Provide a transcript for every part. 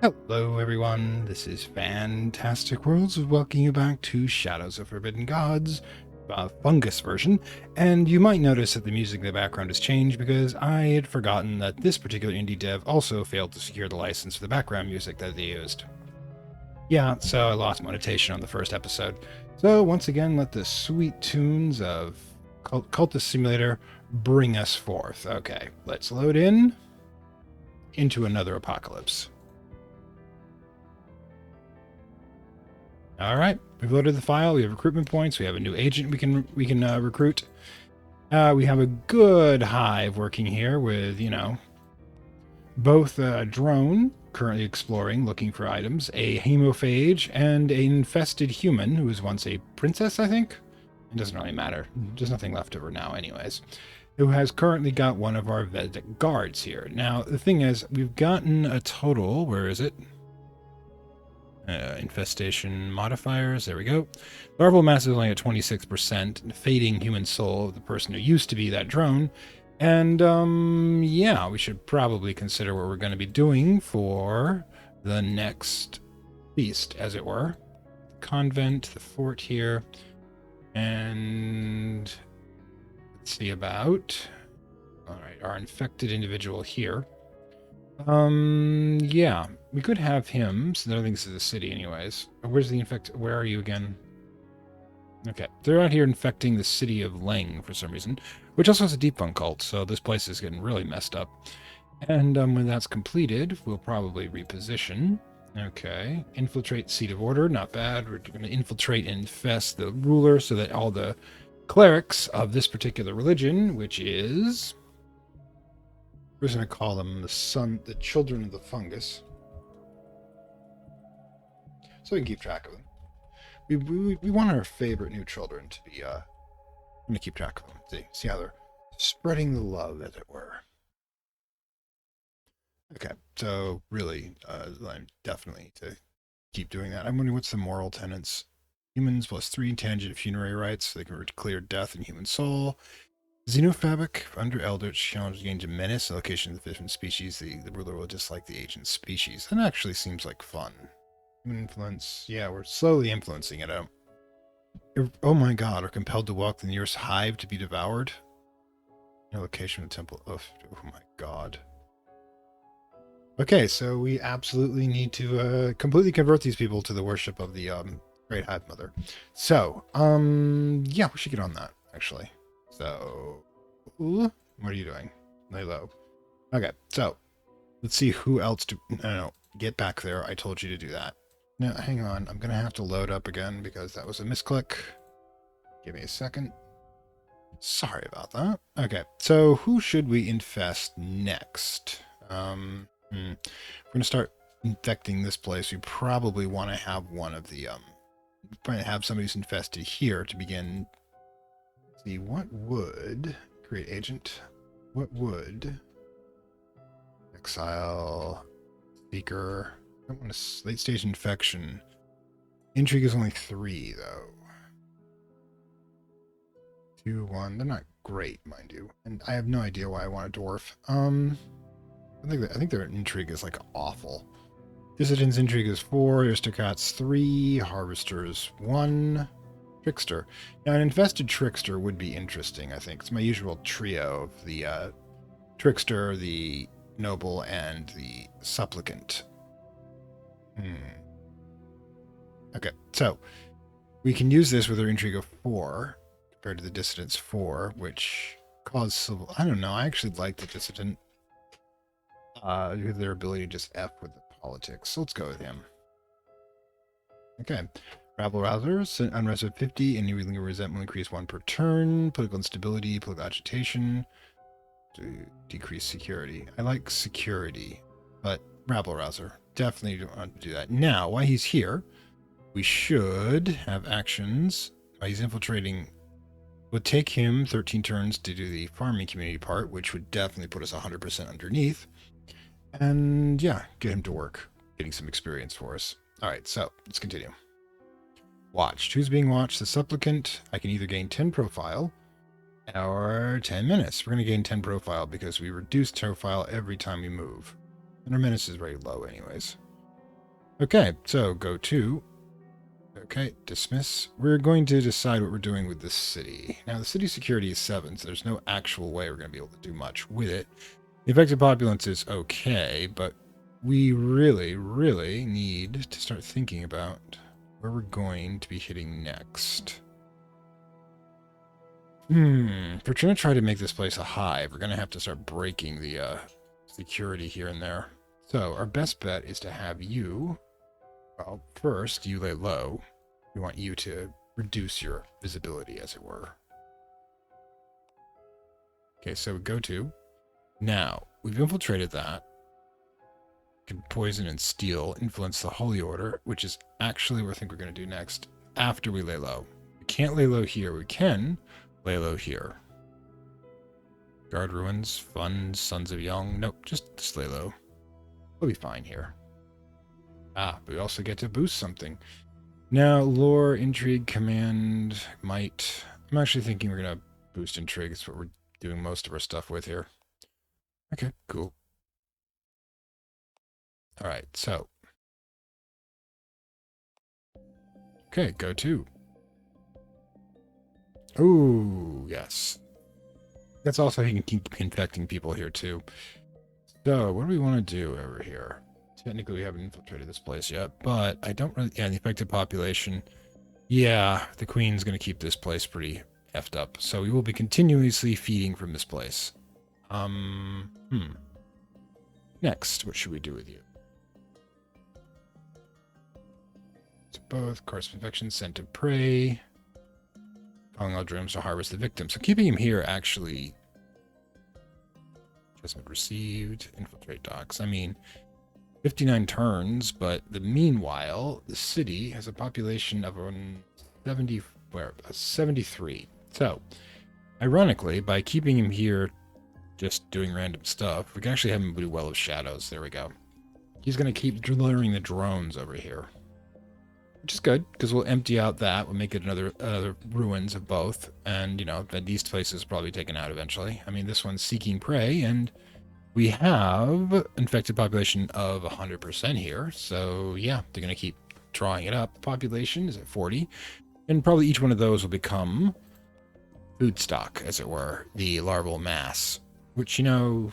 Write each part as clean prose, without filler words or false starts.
Hello everyone, this is Fantastic Worlds, welcoming you back to Shadows of Forbidden Gods, fungus version, and you might notice that the music in the background has changed because I had forgotten that this particular indie dev also failed to secure the license for the background music that they used. Yeah, so I lost monetization on the first episode. So once again, let the sweet tunes of Cultist Simulator bring us forth. Okay, let's load in into another apocalypse. All right, we've loaded the file. We have recruitment points. We have a new agent we can recruit. We have a good hive working here with both a drone currently exploring, looking for items, a hemophage, and an infested human who was once a princess. I think it doesn't really matter. There's nothing left of her now, anyways. Who has currently got one of our vet guards here. Now the thing is, we've gotten a total. Where is it? Infestation modifiers. There we go. Larval mass is only at 26%, fading human soul of the person who used to be that drone. And yeah, we should probably consider what we're going to be doing for the next feast, as it were. Convent, the fort here, and let's see about. All right, our infected individual here. Yeah, we could have him. So I don't think this is a city, anyways. Where's the Where are you again? Okay, they're out here infecting the city of Leng for some reason, which also has a defunct cult. So this place is getting really messed up. And when that's completed, we'll probably reposition. Okay, infiltrate seat of order. Not bad. We're going to infiltrate and infest the ruler so that all the clerics of this particular religion, which is. We're just going to call them the children of the fungus. So we can keep track of them. We want our favorite new children to be, I'm going to keep track of them. See how they're spreading the love, as it were. Okay, so really, I'm definitely to keep doing that. I'm wondering what's the moral tenets. Humans +3 tangent funerary rites, so they can clear death and human soul. Xenophobic, under Eldritch, challenge gains a menace, allocation of the different species. The ruler will dislike the agent's species. That actually seems like fun. Human influence. Yeah, we're slowly influencing it out. Oh my god, are compelled to walk the nearest hive to be devoured? Allocation of the temple. Oh my god. Okay, so we absolutely need to completely convert these people to the worship of the Great Hive Mother. So, yeah, we should get on that, actually. So, what are you doing? Lay low. Okay, so let's see who else to. No, get back there. I told you to do that. Now, hang on. I'm gonna have to load up again because that was a misclick. Give me a second. Sorry about that. Okay, so who should we infest next? We're gonna start infecting this place. We probably want to have one of the probably have somebody who's infested here to begin. See, what would create agent? What would exile seeker? I want a late stage infection. Intrigue is only 3 though. 2, 1. They're not great, mind you, and I have no idea why I want a dwarf. I think their intrigue is like awful. Dissident's intrigue is 4. Aristocrats 3. Harvesters 1. Trickster. Now, an infested trickster would be interesting, I think. It's my usual trio of the trickster, the noble, and the supplicant. Okay, so we can use this with our intrigue of 4 compared to the dissident's 4, which causes civil. I don't know. I actually like the dissident. With their ability to just F with the politics. So let's go with him. Okay. Rabble rousers, unrest of 50, and new resentment will increase 1 per turn. Political instability, political agitation, to decrease security. I like security, but rabble rouser. Definitely don't want to do that. Now, while he's here, we should have actions. While he's infiltrating, it would take him 13 turns to do the farming community part, which would definitely put us 100% underneath. And yeah, get him to work, getting some experience for us. All right, so let's continue. Watched. Who's being watched? The supplicant. I can either gain 10 profile or 10 minutes. We're going to gain 10 profile because we reduce profile every time we move. And our menace is very low anyways. Okay, so go to. Okay, dismiss. We're going to decide what we're doing with this city. Now, the city security is 7, so there's no actual way we're going to be able to do much with it. The effective populace is okay, but we really, really need to start thinking about where we're going to be hitting next. If we're trying to make this place a hive, we're going to have to start breaking the security here and there. So our best bet is to have you, well, first, you lay low. We want you to reduce your visibility, as it were. Okay, so go to. Now, we've infiltrated that. Can poison and steal, influence the Holy Order, which is actually what I think we're going to do next, after we lay low. We can't lay low here. We can lay low here. Guard ruins, fun, Sons of Young. Nope, just lay low. We'll be fine here. Ah, but we also get to boost something. Now, lore, intrigue, command, might. I'm actually thinking we're going to boost intrigue. It's what we're doing most of our stuff with here. Okay, cool. All right, so. Okay, go to. Ooh, yes. That's also, he can keep infecting people here, too. So, what do we want to do over here? Technically, we haven't infiltrated this place yet, but I don't really... Yeah, the affected population. Yeah, the queen's going to keep this place pretty effed up. So we will be continuously feeding from this place. Next, what should we do with you? So both, course of infection, scent of prey. Calling all drones to harvest the victim. So keeping him here actually... Adjustment received. Infiltrate docks. I mean... 59 turns, but meanwhile, the city has a population of 73. So, ironically, by keeping him here just doing random stuff, we can actually have him do Well of Shadows. There we go. He's going to keep luring the drones over here. Which is good, because we'll empty out that. We'll make it another ruins of both. And, you know, these places will probably be taken out eventually. I mean, this one's seeking prey, and... we have infected population of 100% here. So, yeah, they're going to keep drawing it up. The population is at 40. And probably each one of those will become food stock, as it were. The larval mass. Which, you know,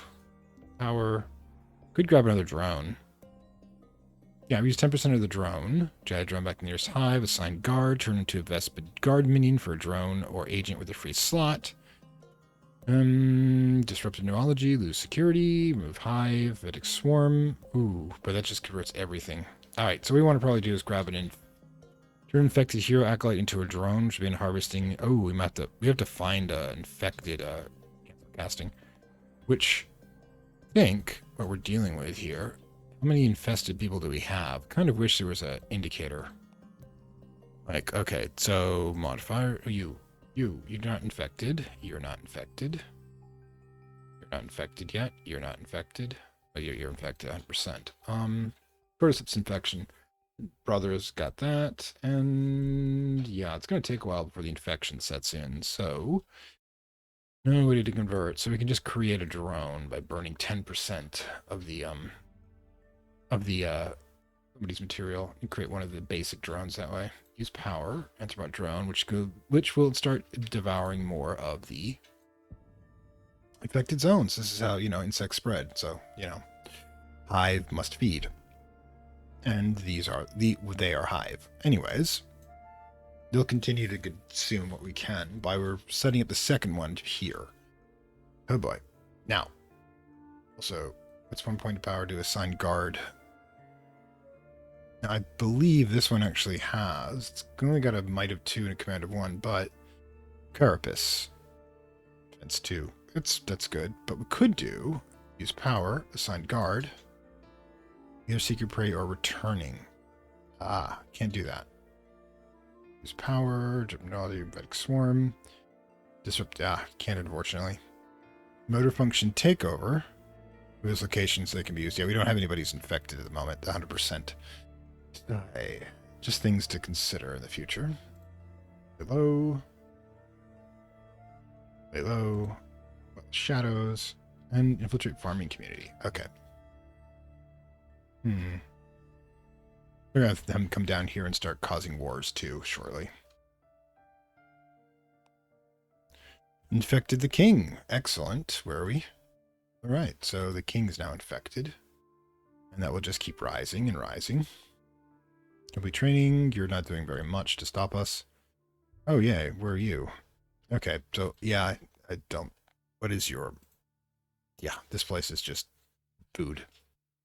power... could grab another drone. Yeah, we use 10% of the drone. Add a drone back to the nearest hive. Assign guard. Turn into a Vespid guard minion for a drone or agent with a free slot. Disrupted neurology, lose security, remove hive, Vedic swarm. Ooh, but that just converts everything. Alright, so what we want to probably do is grab turn infected hero acolyte into a drone, which will be in harvesting. Oh, we have to find infected casting. Which I think what we're dealing with here. How many infested people do we have? Kind of wish there was an indicator. Like, okay, so modifier you're not infected. You're not infected. You're not infected yet. You're not infected. Oh, you're infected 100%. Cordyceps infection. Brothers got that. And yeah, it's going to take a while before the infection sets in. So, no way to convert. So we can just create a drone by burning 10% of the somebody's material and create one of the basic drones that way. Use power, enter about drone, which will start devouring more of the infected zones. This is how, you know, insects spread. So, you know, hive must feed. And they are hive. Anyways, they'll continue to consume what we can by we're setting up the second one to here. Oh boy. Now, also, what's 1 point of power to assign guard? Now, I believe this one actually has. It's only got a might of 2 and a command of 1, but Carapace. Defense 2. That's good. But we could use power, assign guard, either secret prey or returning. Ah, can't do that. Use power, terminology, Vedic swarm, disrupt. Can't unfortunately. Motor function takeover. Those locations they can be used. Yeah, we don't have anybody who's infected at the moment. 100%. Just things to consider in the future. Lay low, shadows, and infiltrate farming community. Okay. We're going to have them come down here and start causing wars too, shortly. Infected the king. Excellent. Where are we? All right, so the king is now infected. And that will just keep rising and rising. Complete training. You're not doing very much to stop us. Oh, yeah. Where are you? Okay, so, yeah, I don't... What is your... Yeah, this place is just food at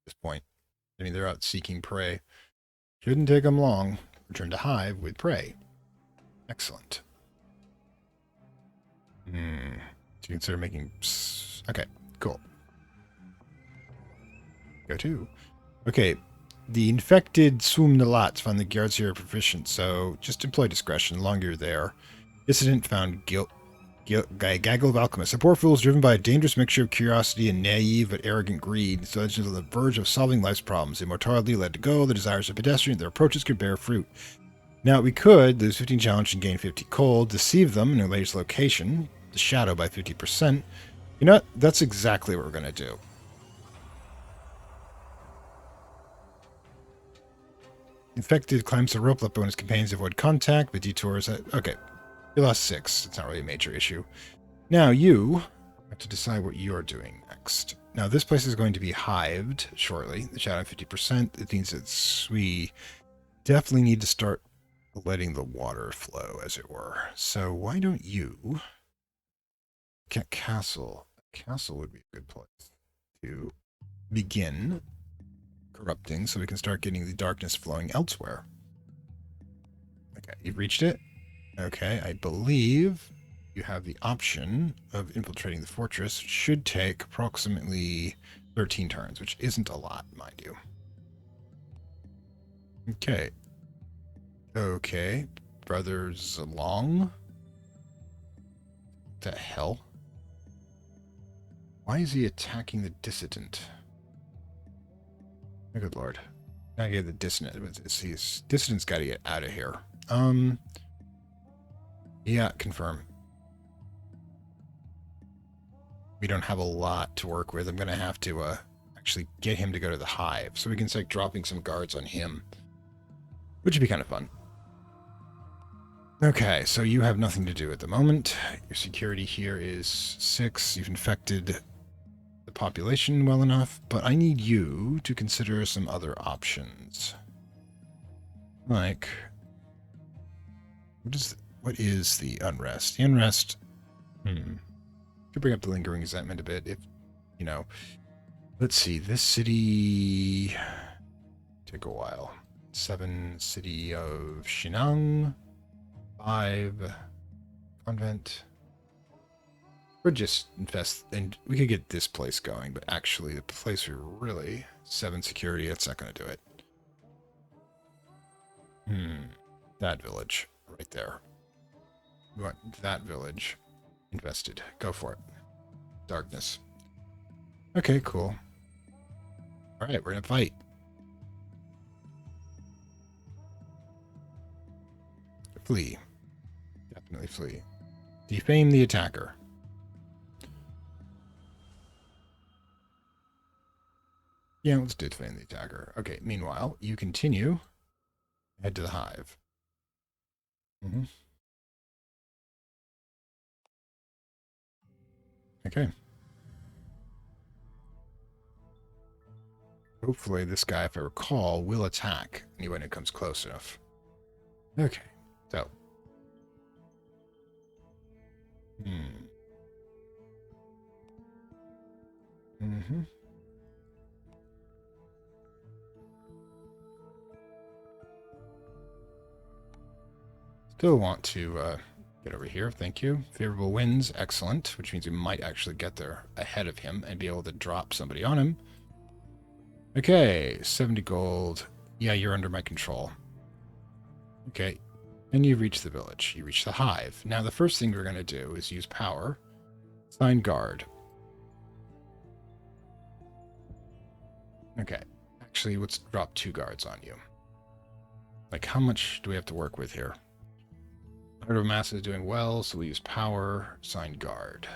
this point. I mean, they're out seeking prey. Shouldn't take them long. Return to Hive with prey. Excellent. Do you consider making... Okay, cool. Go to. Okay, the infected Swumnalats found the guards here are proficient, so just employ discretion. The longer you're there. Dissident found gaggle of alchemists. The poor fool is driven by a dangerous mixture of curiosity and naive but arrogant greed, so it's on the verge of solving life's problems. Immortality led to go, the desires of pedestrian, their approaches could bear fruit. Now we could lose 15 challenge and gain 50 cold, deceive them in their latest location, the shadow by 50%. You know what? That's exactly what we're going to do. Infected climbs the rope, let bonus companions avoid contact, but detours. Okay, you lost 6. It's not really a major issue. Now you have to decide what you're doing next. Now this place is going to be hived shortly. The shadow 50%. It means that we definitely need to start letting the water flow, as it were. So why don't you get castle? Castle would be a good place to begin corrupting, so we can start getting the darkness flowing elsewhere. Okay, you've reached it. Okay, I believe you have the option of infiltrating the fortress. It should take approximately 13 turns, which isn't a lot, mind you. Okay. Okay. Brothers along. What the hell? Why is he attacking the dissident? Oh, good lord. I get the dissident. Dissident's got to get out of here. Yeah, confirm. We don't have a lot to work with. I'm going to have to actually get him to go to the hive so we can start dropping some guards on him, which would be kind of fun. Okay, so you have nothing to do at the moment. Your security here is 6. You've infected the population well enough, but I need you to consider some other options. Like, what is the unrest? The unrest, could bring up the lingering resentment a bit if, you know, let's see, this city, take a while. 7, city of Shinang, 5, convent. Or just infest, and we could get this place going, but actually the place we really, 7 security, that's not going to do it. That village, right there. We want that village invested. Go for it. Darkness. Okay, cool. Alright, we're going to fight. Flee. Definitely flee. Defame the attacker. Yeah, let's defame the attacker. Okay, meanwhile, you continue. Head to the hive. Okay. Hopefully this guy, if I recall, will attack when it comes close enough. Okay, so. Still want to get over here, thank you. Favorable winds, excellent, which means we might actually get there ahead of him and be able to drop somebody on him. Okay, 70 gold. Yeah, you're under my control. Okay, and you reach the village. You reach the hive. Now, the first thing we're going to do is use power. Assign guard. Okay, actually, let's drop 2 guards on you. Like, how much do we have to work with here? Biomass is doing well, so we use power. Assign guard.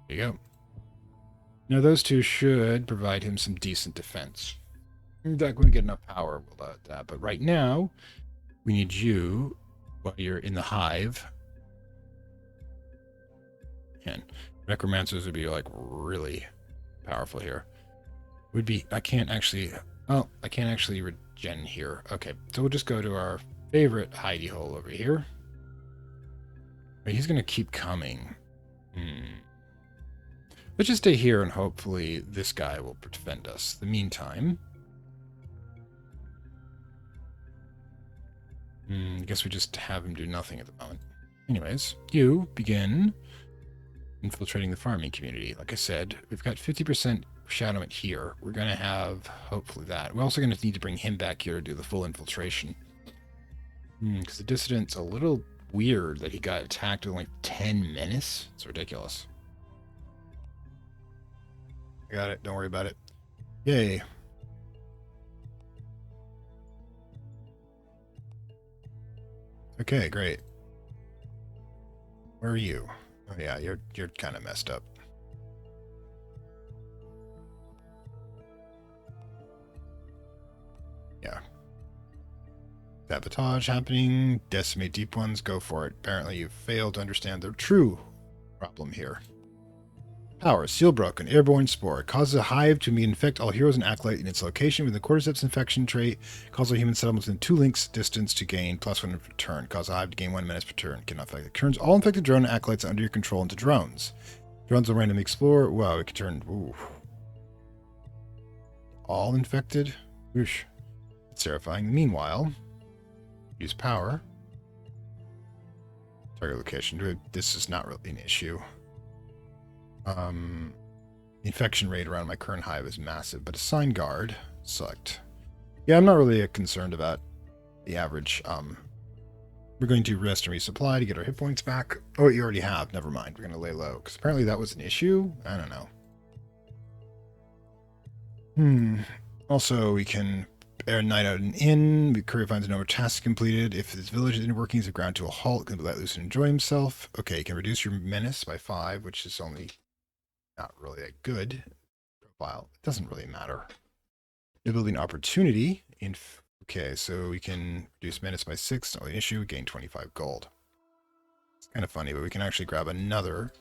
There you go. Now, those two should provide him some decent defense. In fact, when we get enough power, we'll let that. But right now, we need you, while you're in the hive. And necromancers would be like really powerful here. Would be, I can't actually regen here. Okay, so we'll just go to our favorite hidey hole over here. Wait, he's gonna keep coming. Let's just stay here and hopefully this guy will defend us. In the meantime, I guess we just have him do nothing at the moment. Anyways, you begin infiltrating the farming community. Like I said, we've got 50% shadowment here. We're going to have, hopefully, that. We're also going to need to bring him back here to do the full infiltration. Because the dissident's a little weird that he got attacked with only 10 menace. It's ridiculous. I got it. Don't worry about it. Yay. Okay, great. Where are you? Oh yeah, you're kind of messed up. Yeah. Sabotage happening. Decimate deep ones. Go for it. Apparently you've failed to understand the true problem here. Power. Seal broken. Airborne spore. Causes a hive to infect all heroes and acolyte in its location with the Cordyceps infection trait. Causes a human settlement within 2 links distance to gain +1 per turn. Cause a hive to gain 1 menace per turn. Cannot affect it. Turns all infected drone and acolytes under your control into drones. Drones will randomly explore. Wow, it can turn. Ooh. All infected? Whoosh. It's terrifying. Meanwhile, use power. Target location. This is not really an issue. The infection rate around my current hive is massive, but assign guard. Select. Yeah, I'm not really concerned about the average. We're going to rest and resupply to get our hit points back. Oh, you already have. Never mind. We're going to lay low, because apparently that was an issue. I don't know. Also, we can air night out and in. The courier finds no more tasks completed. If his village inner workings have ground to a halt, can be let loose and enjoy himself. Okay, you can reduce your menace by 5, which is only not really a good profile. It doesn't really matter. You're building opportunity. Okay, so we can reduce menace by 6. Not really an issue. Gain 25 gold. It's kind of funny, but we can actually grab another.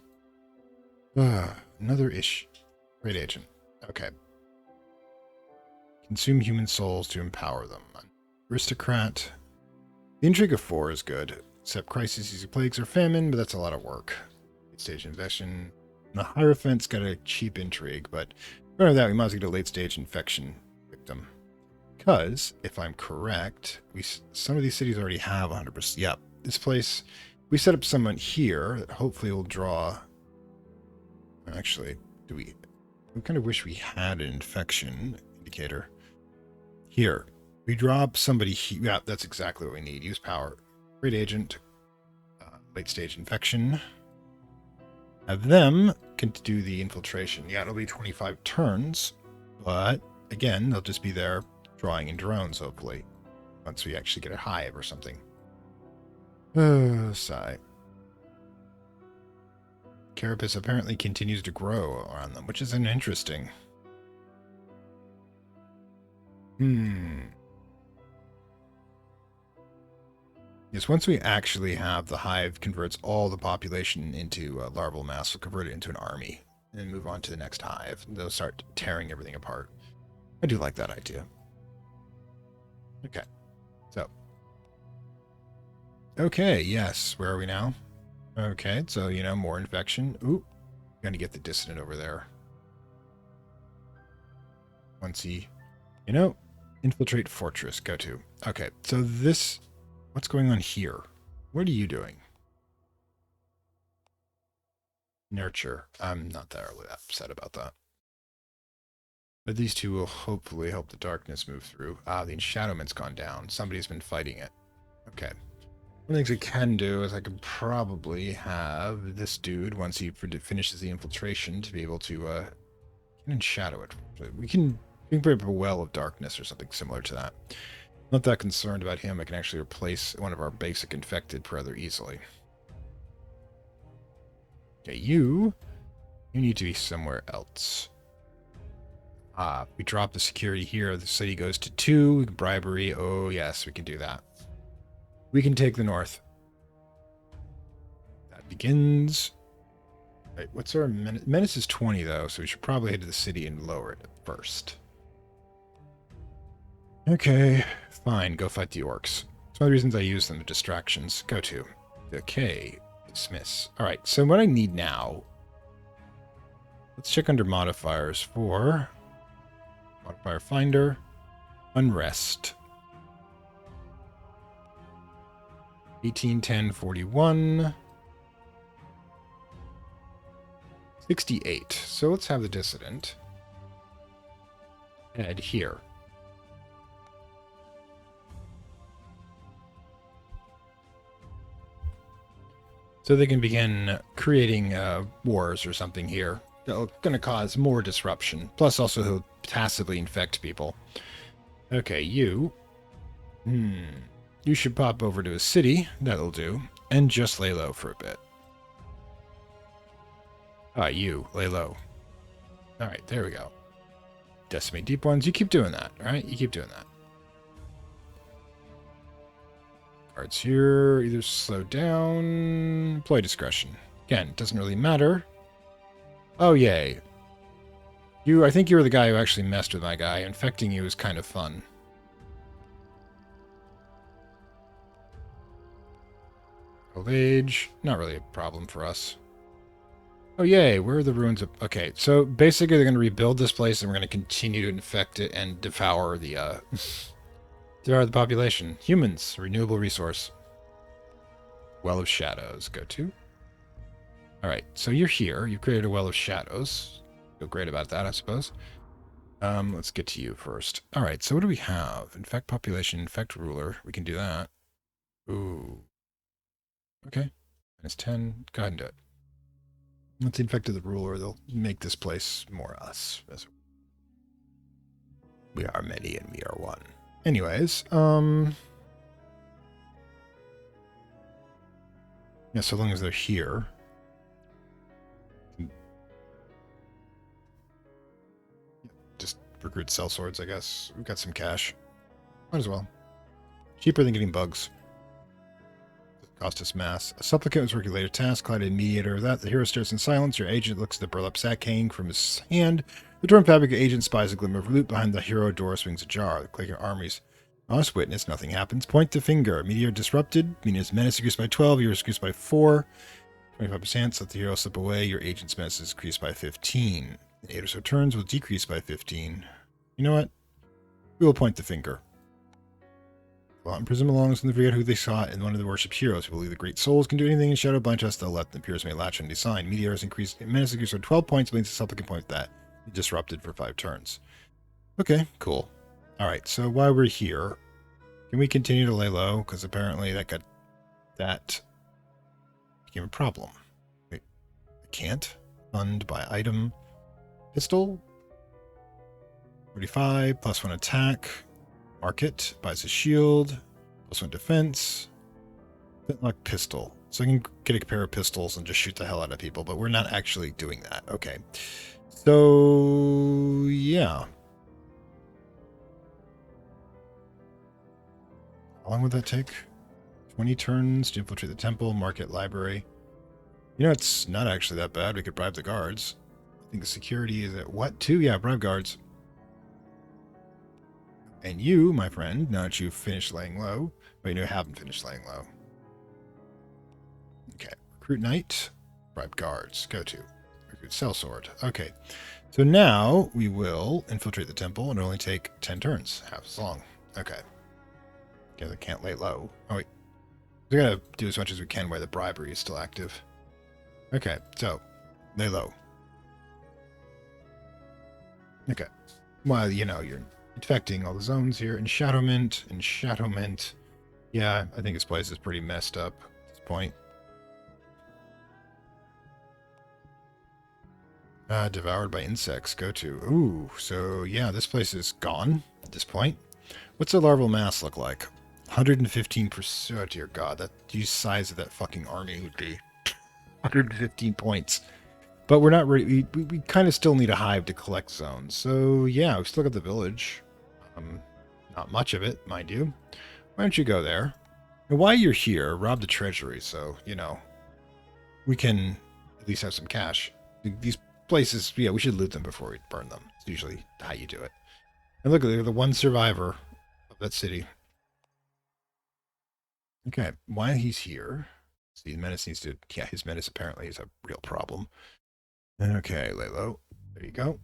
Another Great agent. Okay. Consume human souls to empower them. Aristocrat. The intrigue of 4 is good, except crises, plagues, or famine, but that's a lot of work. Late-stage infection. The Hierophant's got a cheap intrigue, but in front of that, we might as well get a late-stage infection victim. Because, if I'm correct, some of these cities already have 100%. Yep, this place, we set up someone here that hopefully will draw. Actually, we kind of wish we had an infection indicator. Here, we drop somebody here. Yeah, that's exactly what we need. Use power. Great agent. Late-stage infection. Have them can do the infiltration. Yeah, it'll be 25 turns, but again, they'll just be there drawing in drones, hopefully, once we actually get a hive or something. Sigh. Carapace apparently continues to grow around them, which is interesting. Yes, once we actually have the hive converts all the population into larval mass, we'll convert it into an army and move on to the next hive. They'll start tearing everything apart. I do like that idea. Okay. So. Okay, yes. Where are we now? Okay, so, more infection. Ooh. Gonna get the dissident over there. Once he, infiltrate fortress. Go to. Okay, so this... What's going on here? What are you doing? Nurture. I'm not that really upset about that. But these two will hopefully help the darkness move through. Ah, the enshadowment's gone down. Somebody's been fighting it. Okay. One of the things we can do is I could probably have this dude, once he finishes the infiltration, to be able to enshadow it. We can put up a well of darkness or something similar to that. Not that concerned about him. I can actually replace one of our basic infected rather easily. Okay, you need to be somewhere else. We drop the security here. The city goes to 2. Bribery. Oh, yes, we can do that. We can take the north. That begins. Right, what's our menace? Menace is 20, though, so we should probably head to the city and lower it first. Okay, fine. Go fight the orcs. Some of the reasons I use them are distractions. Go to. Okay, dismiss. All right, so what I need now... Let's check under modifiers for... Modifier finder. Unrest. 18, 10, 41. 68. So let's have the dissident head here. So they can begin creating wars or something here. They're going to cause more disruption. Plus also he'll passively infect people. Okay, you... You should pop over to a city. That'll do. And just lay low for a bit. You, lay low. Alright, there we go. Decimate deep ones. You keep doing that, alright? You keep doing that. Cards here. Either slow down... Employ discretion. Again, doesn't really matter. Oh, yay. I think you were the guy who actually messed with my guy. Infecting you is kind of fun. Old age. Not really a problem for us. Oh, yay. Where are the ruins of... Okay, so basically they're going to rebuild this place and we're going to continue to infect it and devour the, devour the population. Humans. Renewable resource. Well of Shadows. Go to. Alright, so you're here. You've created a Well of Shadows. Feel great about that, I suppose. Let's get to you first. Alright, so what do we have? Infect population, infect ruler. We can do that. Ooh. Okay. Minus 10. Go ahead and do it. Once they infected the ruler, they'll make this place more us. We are many and we are one. Anyways, yeah, so long as they're here. Just recruit sellswords, I guess. We've got some cash. Might as well. Cheaper than getting bugs. Cost us mass. A supplicant was working later task, collided mediator of that. The hero stares in silence. Your agent looks at the burlap sack hanging from his hand. The torn fabric agent spies a glimmer of loot behind the hero. Door swings ajar. The clicking armies. Honest witness, nothing happens. Point the finger. Meteor disrupted. Meaning menace increased by 12. Yours increased by 4. 25%. Let the hero slip away. Your agent's menace is increased by 15. In 8 or so turns will decrease by 15. You know what? We will point the finger. Well, in prison belongs and they forget who they sought, and one of the worshiped heroes who believe the great souls can do anything in shadow blind trust, they'll let them peers may latch and design. Meteors increase menace increase by 12 points, means the supplicant point that. Disrupted for 5 turns. Okay, cool. Alright, so while we're here, can we continue to lay low? Because apparently that became a problem. Wait, I can't? Fund by item. Pistol. 45, plus 1 attack. Market, buys a shield, plus 1 defense. Flintlock pistol. So I can get a pair of pistols and just shoot the hell out of people, but we're not actually doing that. Okay. So, yeah. How long would that take? 20 turns to infiltrate the temple, market, library. You know, it's not actually that bad. We could bribe the guards. I think the security is at what? 2? Yeah, bribe guards. And you, my friend, now that you've finished laying low, but you haven't finished laying low. Okay, recruit knight, bribe guards, go to. Recruit sellsword. Okay, so now we will infiltrate the temple and only take 10 turns, half as long. Okay. Because I can't lay low. Oh wait, we gotta do as much as we can while the bribery is still active. Okay, so, lay low. Okay, well, you know, you're infecting all the zones here. Enshadowment. Yeah, I think this place is pretty messed up at this point. Devoured by insects. Go to. Ooh, so yeah, this place is gone at this point. What's the larval mass look like? 115%. Oh dear God, that the size of that fucking army would be 115 points. But we're not ready. We kind of still need a hive to collect zones. So yeah, we still got the village. Not much of it, mind you. Why don't you go there? And while you're here, rob the treasury. So, you know, we can at least have some cash. These places, yeah, we should loot them before we burn them. It's usually how you do it. And look, they're the one survivor of that city. Okay, while he's here, see, menace needs to, yeah, his menace apparently is a real problem. Okay, lay low. There you go.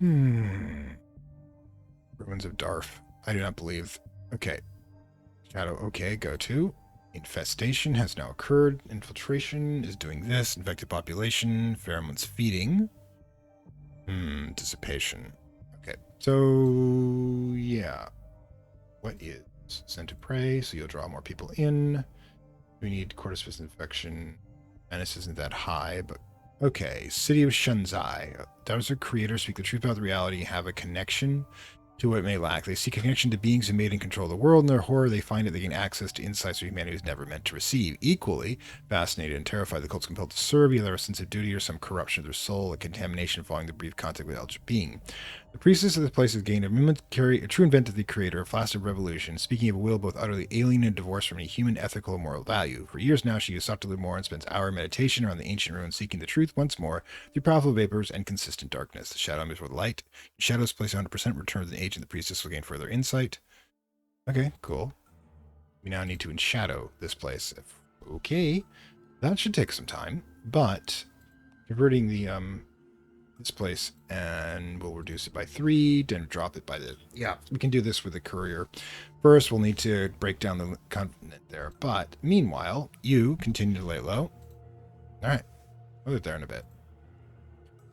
Ruins of Darf. I do not believe. Okay. Shadow, okay, go to. Infestation has now occurred. Infiltration is doing this. Infected population. Pheromones feeding. Dissipation. Okay, so yeah. What is scent of prey? So you'll draw more people in. We need Cordyceps infection. Menace isn't that high, but okay. City of Shenzai. Does their creators speak the truth about the reality, have a connection to what it may lack? They seek a connection to beings who made and control the world. In their horror, they find that they gain access to insights that humanity was never meant to receive. Equally fascinated and terrified, the cult's compelled to serve, either a sense of duty or some corruption of their soul, a contamination following the brief contact with eldritch being. The priestess of this place has gained a true invent of the creator, a flash of revolution, speaking of a will both utterly alien and divorced from any human ethical or moral value. For years now, she has sought to live more and spends hour meditation around the ancient ruins, seeking the truth once more through powerful vapors and consistent darkness. The shadow moves with light. Shadows place 100% return to the age, and the priestess will gain further insight. Okay, cool. We now need to enshadow this place. Okay, that should take some time, but converting the this place, and we'll reduce it by 3, then drop it by the... Yeah, we can do this with the courier. First, we'll need to break down the continent there, but meanwhile, you continue to lay low. All right, we'll get there in a bit.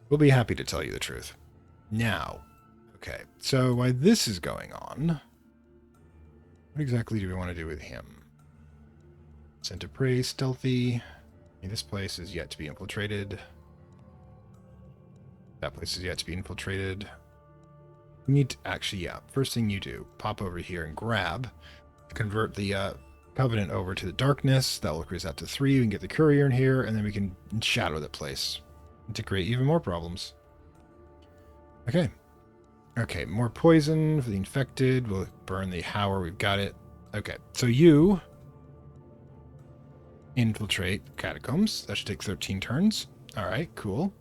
We'll be happy to tell you the truth. Now, okay, so while this is going on, what exactly do we want to do with him? Scent of prey, stealthy. This place is yet to be infiltrated. That place is yet to be infiltrated. We need to actually, yeah, first thing you do, pop over here and grab, convert the Covenant over to the darkness. That will increase that to 3. We can get the courier in here, and then we can shadow that place to create even more problems. Okay. Okay, more poison for the infected. We'll burn the Hower. We've got it. Okay, so you infiltrate catacombs. That should take 13 turns. All right, cool.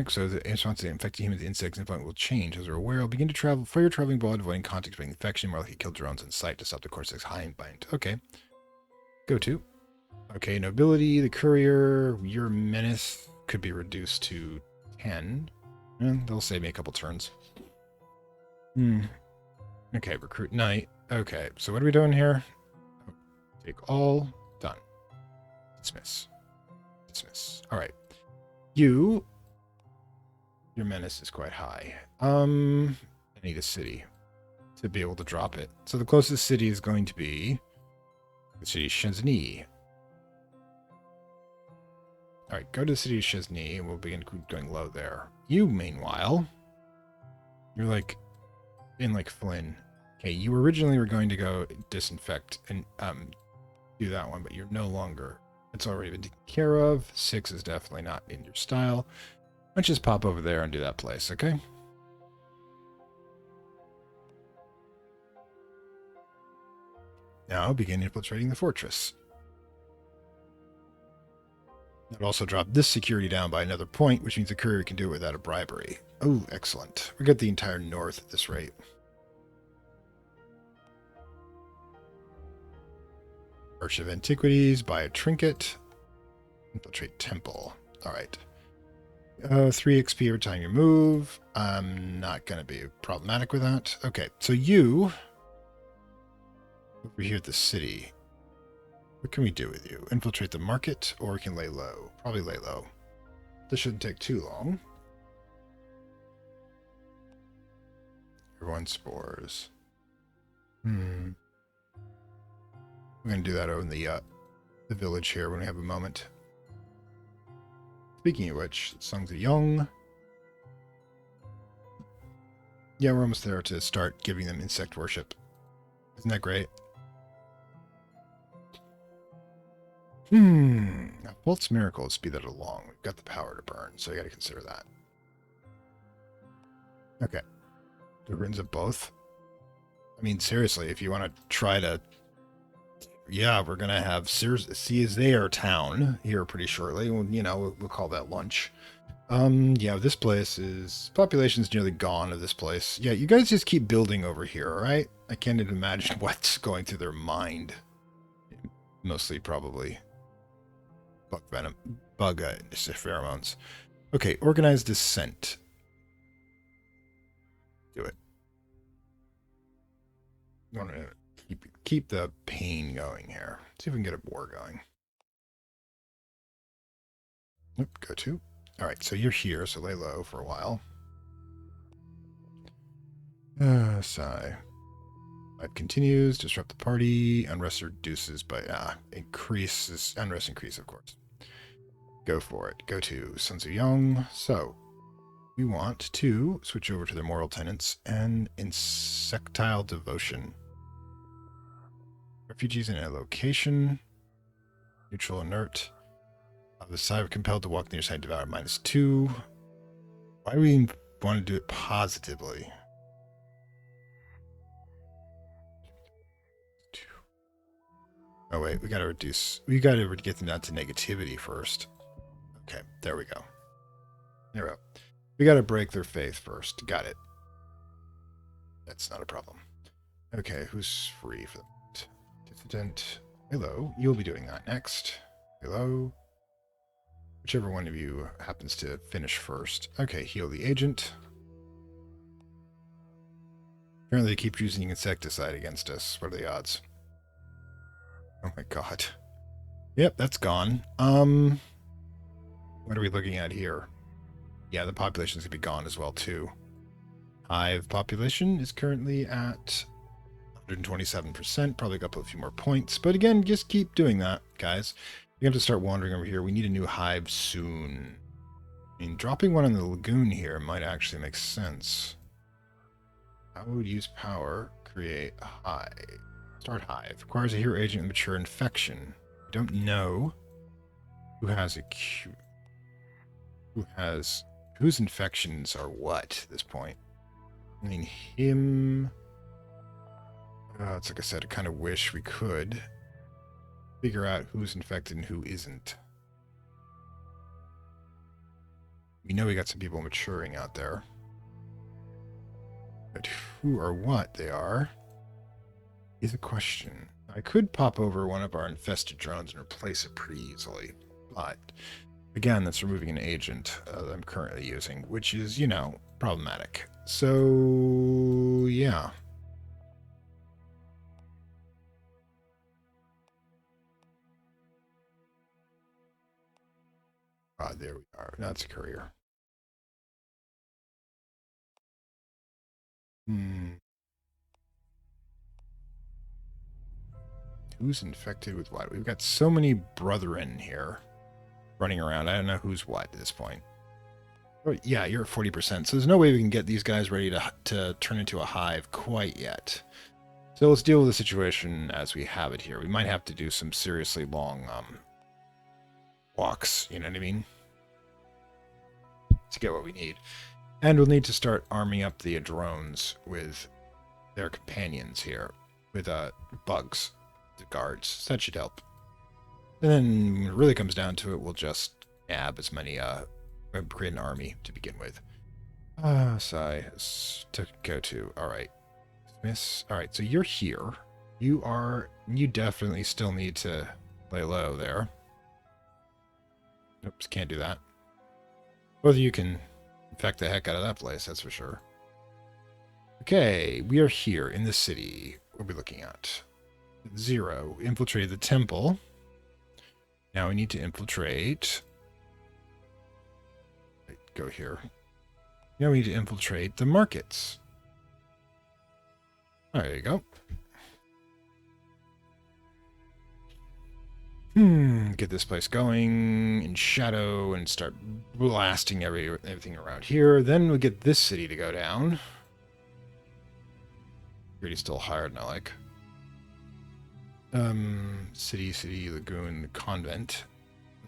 So the response to infecting humans, insects, and plant will change. As we're aware, will begin to travel for your traveling blood, avoiding contact with infection, more likely kill drones in sight to stop the Cordyceps Hive bind. Okay. Go to. Okay, nobility, the courier, your menace could be reduced to 10. They'll save me a couple turns. Okay, recruit knight. Okay, so what are we doing here? Take all. Done. Dismiss. Dismiss. All right. Your menace is quite high. I need a city to be able to drop it. So the closest city is going to be the city of Chesney. All right, go to the city of Chesney, and we'll begin going low there. You, meanwhile, you're like in like Flynn. Okay, you originally were going to go disinfect and do that one, but you're no longer. It's already been taken care of. 6 is definitely not in your style. Let's just pop over there and do that place, okay? Now begin infiltrating the fortress. That also dropped this security down by another point, which means the courier can do it without a bribery. Oh, excellent. We got the entire north at this rate. Arch of Antiquities, buy a trinket. Infiltrate temple. All right. 3 XP every time you move. I'm not going to be problematic with that. Okay, so you, over here at the city, what can we do with you? Infiltrate the market, or we can lay low? Probably lay low. This shouldn't take too long. Everyone spores. We're going to do that over in the village here when we have a moment. Speaking of which, Songs of Young. Yeah, we're almost there to start giving them insect worship. Isn't that great? Now, Bolt's Miracle would speed that along. We've got the power to burn, so you got to consider that. Okay. The ruins of both. I mean, seriously, if you want to try to... Yeah, we're going to have Caesar Town here pretty shortly. We'll call that lunch. Yeah, this place is... Population's nearly gone of this place. Yeah, you guys just keep building over here, all right? I can't even imagine what's going through their mind. Mostly, probably. Bug venom. Bug pheromones. Okay, organized descent. Do it. I want to keep the pain going here. See if we can get a war going. Nope, go to. All right, so you're here, so lay low for a while. Sigh. Life continues. Disrupt the party. Unrest reduces by increases. Unrest increase, of course. Go for it. Go to Sun Tzu Young. So we want to switch over to their moral tenets and insectile devotion. Refugees in a location. Neutral inert. The side compelled to walk near side devour -2. Why do we want to do it positively? Oh wait, we gotta get them down to negativity first. Okay, there we go. There we go. We gotta break their faith first. Got it. That's not a problem. Okay, who's free for the moment? Dissident. Hello, you'll be doing that next. Hello. Whichever one of you happens to finish first. Okay, heal the agent. Apparently they keep using insecticide against us. What are the odds? Oh my god. Yep, that's gone. What are we looking at here? Yeah, the population's gonna be gone as well, too. Hive population is currently at 127%. Probably got a few more points. But again, just keep doing that, guys. You have to start wandering over here. We need a new hive soon. I mean, dropping one in the lagoon here might actually make sense. I would use power, create a hive. Start hive. Requires a hero agent with mature infection. I don't know who has a whose infections are what at this point. I mean, him. It's like I said, I kind of wish we could figure out who's infected and who isn't. We know we got some people maturing out there. But who or what they are is a question. I could pop over one of our infested drones and replace it pretty easily. But, again, that's removing an agent that I'm currently using, which is, problematic. So, yeah. Ah, there we are. That's a courier. Who's infected with what? We've got so many brethren here running around. I don't know who's what at this point. Oh, yeah, you're at 40%. So there's no way we can get these guys ready to turn into a hive quite yet. So let's deal with the situation as we have it here. We might have to do some seriously long walks, you know what I mean? To get what we need. And we'll need to start arming up the drones with their companions here, with bugs, the guards. So that should help. And then when it really comes down to it, we'll just nab as many, create an army to begin with. Sigh, to go to. All right. Miss. All right, so you're here. You definitely still need to lay low there. Oops, can't do that. Both of you can infect the heck out of that place, that's for sure. Okay, we are here in the city. What are we looking at? 0. Infiltrated the temple. Now we need to infiltrate. Go here. Now we need to infiltrate the markets. There you go. Get this place going in shadow and start blasting everything around here. Then we'll get this city to go down. Security's still higher than I like. City, lagoon, convent,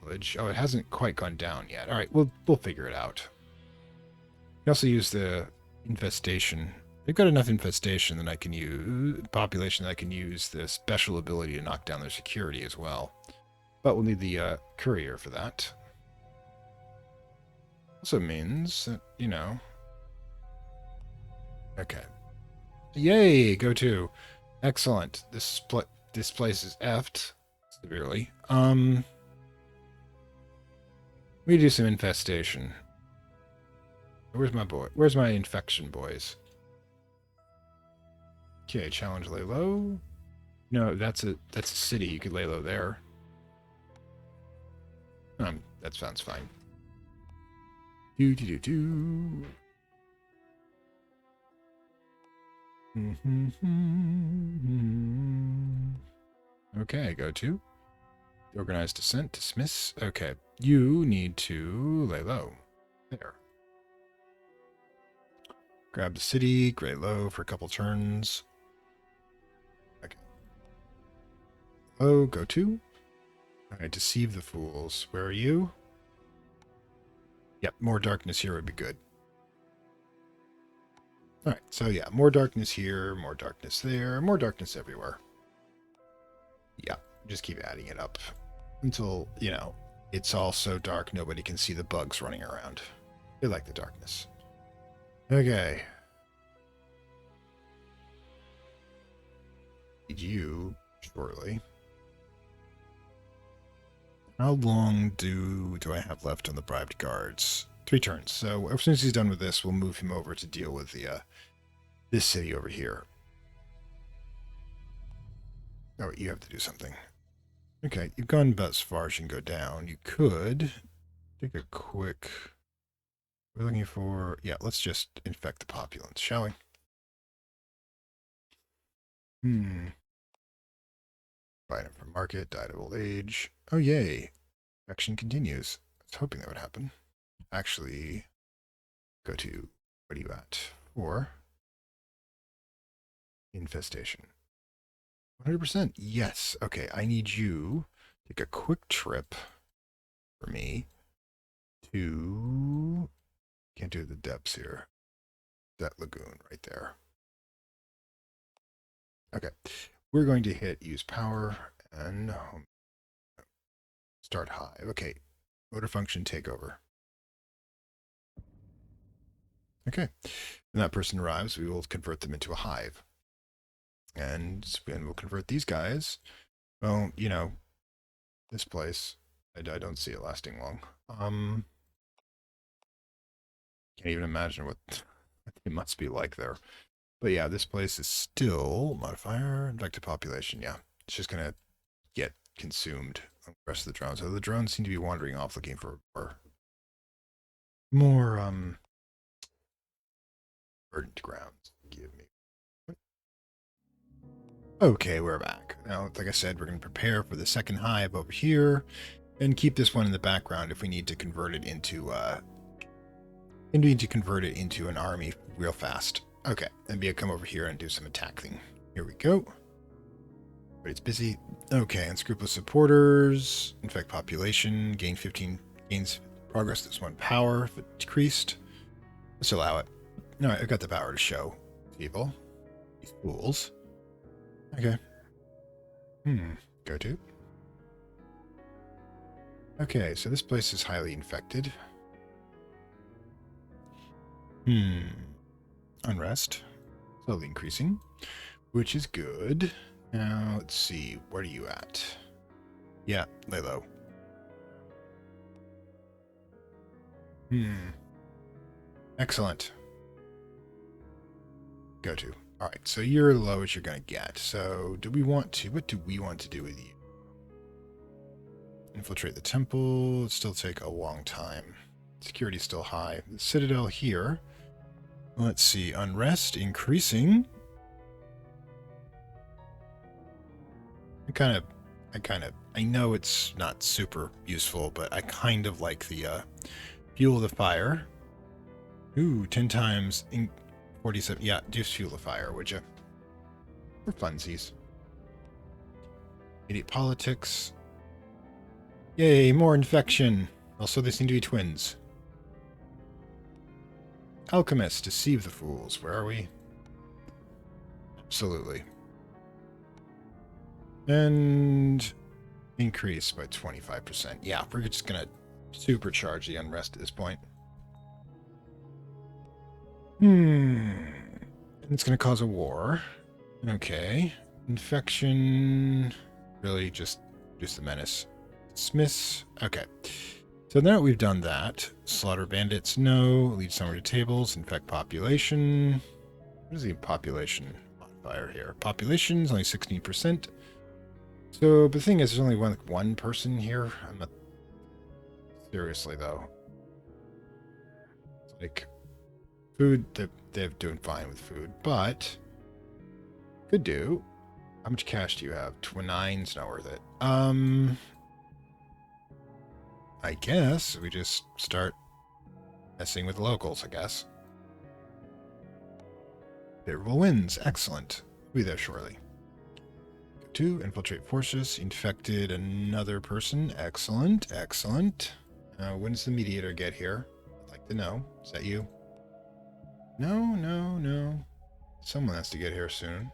village. Oh, it hasn't quite gone down yet. All right, we'll figure it out. You also use the infestation. They've got enough infestation that I can use population that I can use the special ability to knock down their security as well. But we'll need the courier for that. Also means that, you know. Okay. Yay, go to. Excellent. This place is effed severely. We do some infestation. Where's my boy? Where's my infection boys? Okay, challenge lay low. No, that's a city. You could lay low there. That sounds fine. Do. Okay, go to. Organized descent, dismiss. Okay, you need to lay low. There. Grab the city, gray low for a couple turns. Okay. Low, go to. Alright, deceive the fools. Where are you? Yep, more darkness here would be good. Alright, so yeah, more darkness here, more darkness there, more darkness everywhere. Yeah, just keep adding it up until, you know, it's all so dark nobody can see the bugs running around. They like the darkness. Okay. Need you shortly. How long do I have left on the bribed guards? 3 turns. So as soon as he's done with this, we'll move him over to deal with the this city over here. Oh, you have to do something. Okay, you've gone about as far as you can go down. You could take a quick... We're looking for... Yeah, let's just infect the populace, shall we? Item from market, died of old age. Oh, yay. Action continues. I was hoping that would happen. Actually, go to... What are you at? 4. Infestation. 100%. Yes. Okay, I need you to take a quick trip for me to... Can't do the depths here. That lagoon right there. Okay. We're going to hit use power and start Hive. Okay. Motor function takeover. Okay. When that person arrives, we will convert them into a hive. And we'll convert these guys. Well, you know, this place, I don't see it lasting long. Can't even imagine what it must be like there. But yeah, this place is still modifier, infected population. Yeah, it's just going to get consumed on the rest of the drones. So the drones seem to be wandering off looking for more verdant grounds. Give me. Okay, we're back. Now, like I said, we're going to prepare for the second hive over here and keep this one in the background if we need to convert it into an army real fast. Okay, and Bia come over here and do some attack thing. Here we go. But it's busy. Okay, unscrupulous supporters, infect population, gain 15 gains progress. This one power if it decreased. Let's allow it. No, I've got the power to show people. These fools. Okay. Go to. Okay, so this place is highly infected. Unrest. Slowly increasing, which is good. Now, let's see. Where are you at? Yeah, lay low. Excellent. Go to. All right, so you're as low as you're going to get. So what do we want to do with you? Infiltrate the temple. It'll still take a long time. Security's still high. The citadel here. Let's see. Unrest increasing. I know it's not super useful, but I kind of like the fuel the fire. Ooh, 10 times in 47. Yeah, just fuel the fire, would you? For funsies. Idiot politics. Yay, more infection. Also, they seem to be twins. Alchemist, deceive the fools. Where are we? Absolutely. And increase by 25%. Yeah, we're just going to supercharge the unrest at this point. And it's going to cause a war. Okay. Infection. Really just reduce the menace. Smiths. Okay. So now that we've done that, slaughter bandits, no. Lead somewhere to tables. Infect population. What is the population modifier here? Population is only 16%. So, but the thing is, there's only one person here. I'm not... Seriously, though. It's like, food, they're doing fine with food, but... Could do. How much cash do you have? 9's not worth it. I guess we just start messing with locals, I guess. Favorable winds. Excellent. We'll be there shortly. 2, infiltrate forces. Infected another person. Excellent. Excellent. When does the mediator get here? I'd like to know. Is that you? No. Someone has to get here soon.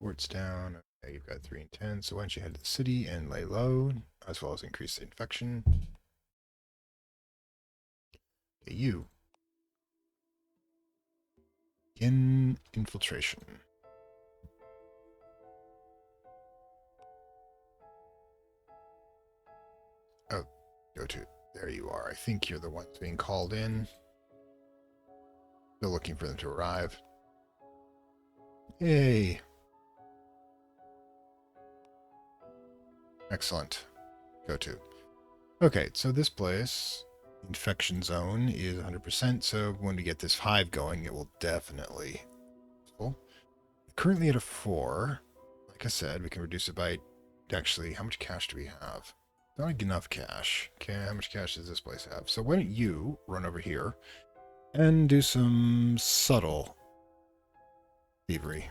Forts down. Okay, you've got 3 and 10. So why don't you head to the city and lay low, as well as increase the infection. Okay, you. In infiltration. Oh, go to. There you are. I think you're the ones being called in. Still looking for them to arrive. Yay. Excellent. Go to. Okay, so this place, infection zone, is 100%. So when we get this hive going, it will definitely. Cool. Currently at a 4. Like I said, we can reduce it by. Actually, how much cash do we have? Not enough cash. Okay, how much cash does this place have? So why don't you run over here and do some subtle thievery?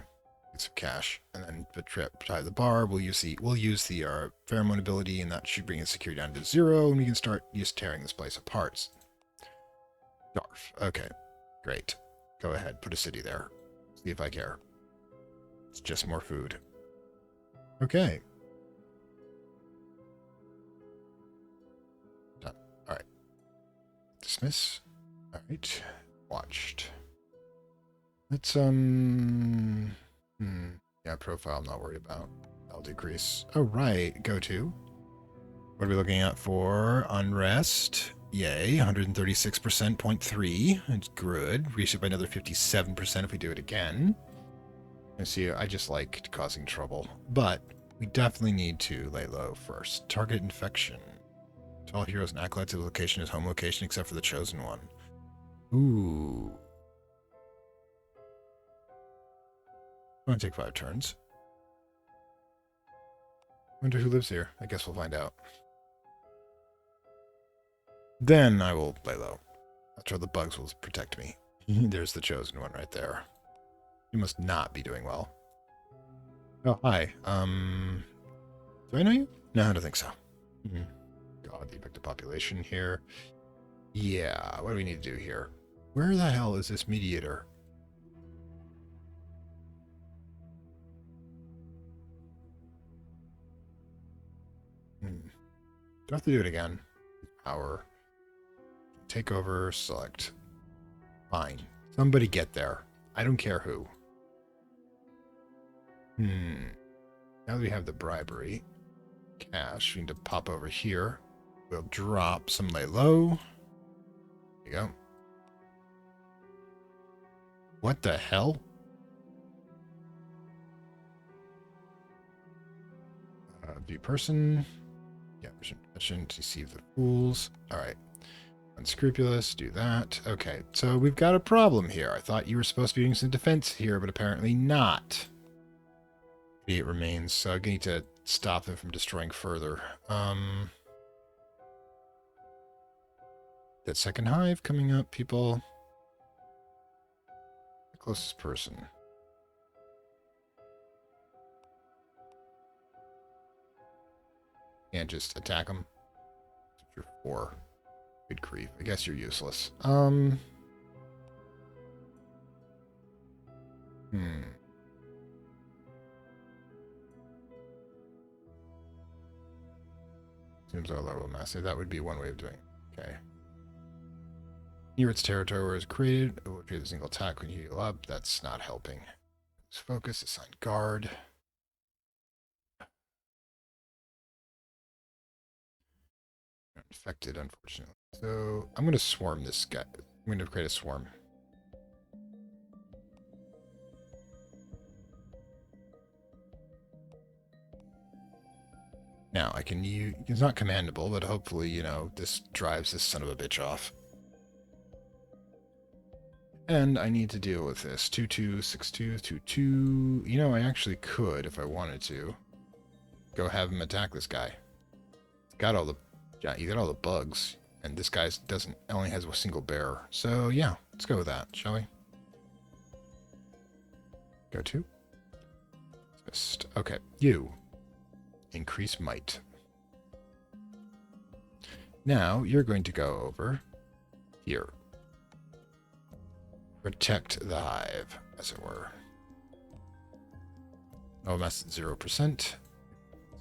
Get some cash, and then try the bar. We'll use the pheromone ability, and that should bring the security down to 0, and we can start just tearing this place apart. Darf. Okay, great. Go ahead, put a city there. See if I care. It's just more food. Okay. Done. All right. Dismiss. All right. Watched. Let's yeah, profile I'm not worried about. I'll decrease. Oh, right. Go to. What are we looking at for? Unrest. Yay. 136%, 0.3. It's good. Reach it by another 57% if we do it again. And see, I just like causing trouble. But we definitely need to lay low first. Target infection. To all heroes and acolytes, the location is home location except for the chosen one. Ooh. I'm going to take 5 turns. Wonder who lives here. I guess we'll find out. Then I will lay low. That's where the bugs will protect me. There's the chosen one right there. You must not be doing well. Oh, hi. Do I know you? No, I don't think so. God, the effective population here. Yeah, what do we need to do here? Where the hell is this mediator? Do I have to do it again? Power. Take over, select. Fine. Somebody get there. I don't care who. Now that we have the bribery, cash, we need to pop over here. We'll drop some lay low. There you go. What the hell? View person. Yeah, mission, deceive the fools. All right. Unscrupulous, do that. Okay, so we've got a problem here. I thought you were supposed to be doing some defense here, but apparently not. It remains, so I need to stop them from destroying further. That second hive coming up, people. closest person. Can't just attack them. You're 4. Good grief. I guess you're useless. Seems our level massive. That would be one way of doing it. Okay. Near its territory where it's created, it will create a single attack when you heal up. That's not helping. Focus, assign guard. Infected, unfortunately. So I'm going to swarm this guy. I'm going to create a swarm. Now, I can use... It's not commandable, but hopefully, you know, this drives this son of a bitch off. And I need to deal with this. 2-2, 6-2, 2-2. You know, I actually could, if I wanted to, go have him attack this guy. He's got all the... Yeah, you got all the bugs. And this guy doesn't... only has a single bearer. So, yeah, let's go with that, shall we? Go to. Just... Okay, you. Increase might. Now, you're going to go over here. Protect the hive, as it were. Oh, that's 0%.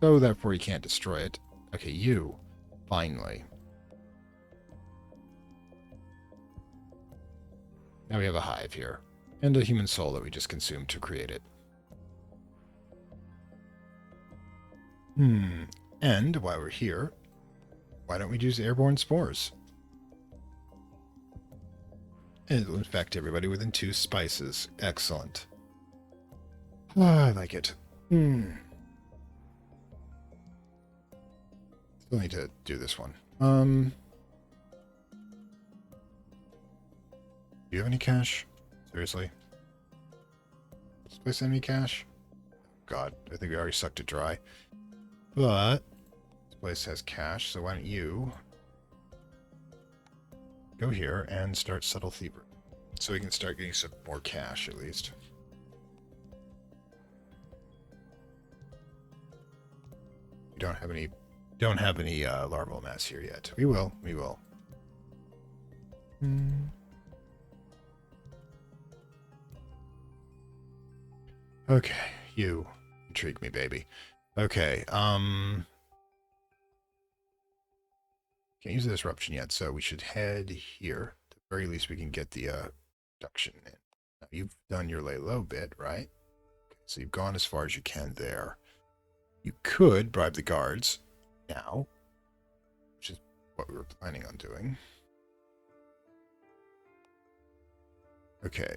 So, therefore, you can't destroy it. Okay, you. Finally. Now we have a hive here. And a human soul that we just consumed to create it. And while we're here, why don't we use airborne spores? It'll infect everybody within 2 spices. Excellent. Oh, I like it. Still need to do this one. Do you have any cash? Seriously? Does this place have any cash? God, I think we already sucked it dry. But this place has cash, so why don't you go here and start subtle thievery, so we can start getting some more cash at least. We don't have any larval mass here yet. We will. Okay, you intrigue me, baby. Okay, can't use the disruption yet, so we should head here. At the very least, we can get the production in. Now, you've done your lay low bit, right? Okay, so you've gone as far as you can there. You could bribe the guards now, which is what we were planning on doing. Okay.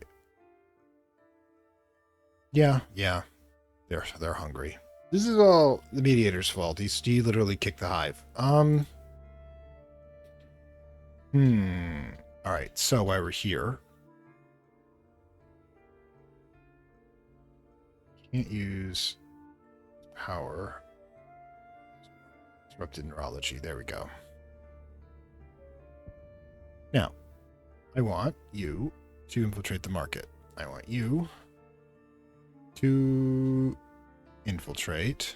Yeah. They're hungry. This is all the mediator's fault. He literally kicked the hive. Alright, so while we're here, can't use power. Disrupted neurology. There we go. Now, I want you to infiltrate the market. I want you to infiltrate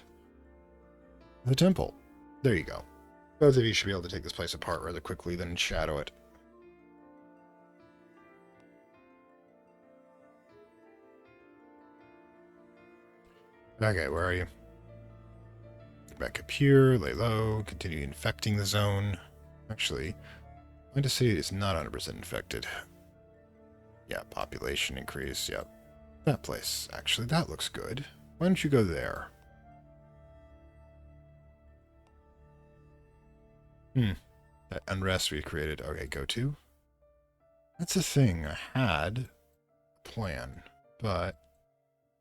the temple. There you go. Both of you should be able to take this place apart rather quickly than shadow it. Okay, where are you? Back up here, lay low, continue infecting the zone. Actually, I'm going to say it's not 100% infected. Yeah, population increase, yep. That place, actually, that looks good. Why don't you go there? That unrest we created. Okay, go to. That's the thing. I had a plan, but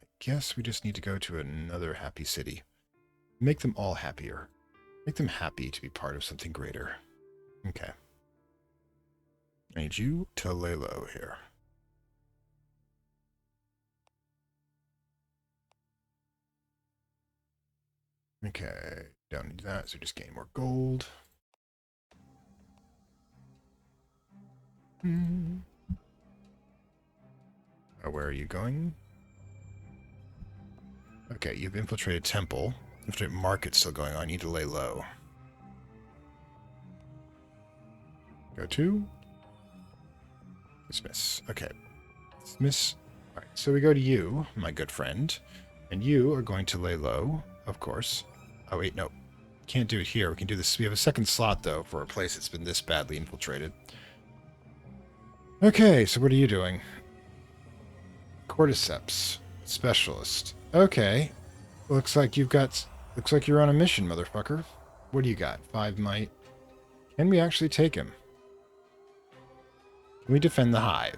I guess we just need to go to another happy city. Make them all happier. Make them happy to be part of something greater. Okay. I need you to lay low here. Okay, don't need that, so just gain more gold. Where are you going? Okay, you've infiltrated temple. Infiltrate market still going on. You need to lay low. Go to. Dismiss. Okay. Dismiss. Alright, so we go to you, my good friend. And you are going to lay low, of course. Oh, wait, no. Can't do it here. We can do this. We have a second slot, though, for a place that's been this badly infiltrated. Okay, so what are you doing? Cordyceps specialist. Okay. Looks like you've got... Looks like you're on a mission, motherfucker. What do you got? 5 might. Can we actually take him? Can we defend the Hive?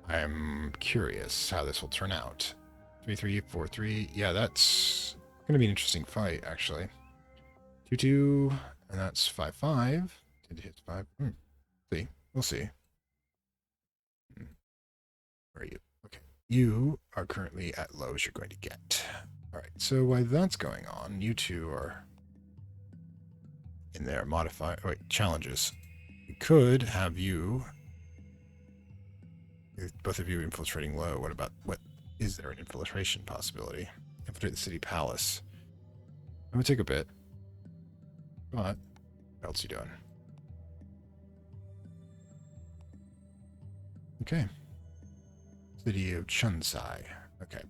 I'm curious how this will turn out. 3-3-4-3. Yeah, that's going to be an interesting fight, actually. 2-2, and that's 5-5. Did it hit 5? See. We'll see. Where are you? Okay. You are currently at low as you're going to get. All right. So while that's going on, you two are in there. Modify. Oh, wait, challenges. We could have you. Both of you infiltrating low. What about what? Is there an infiltration possibility? Infiltrate the city palace. It would take a bit. But what else are you doing? Okay. City of Chunsai. Okay.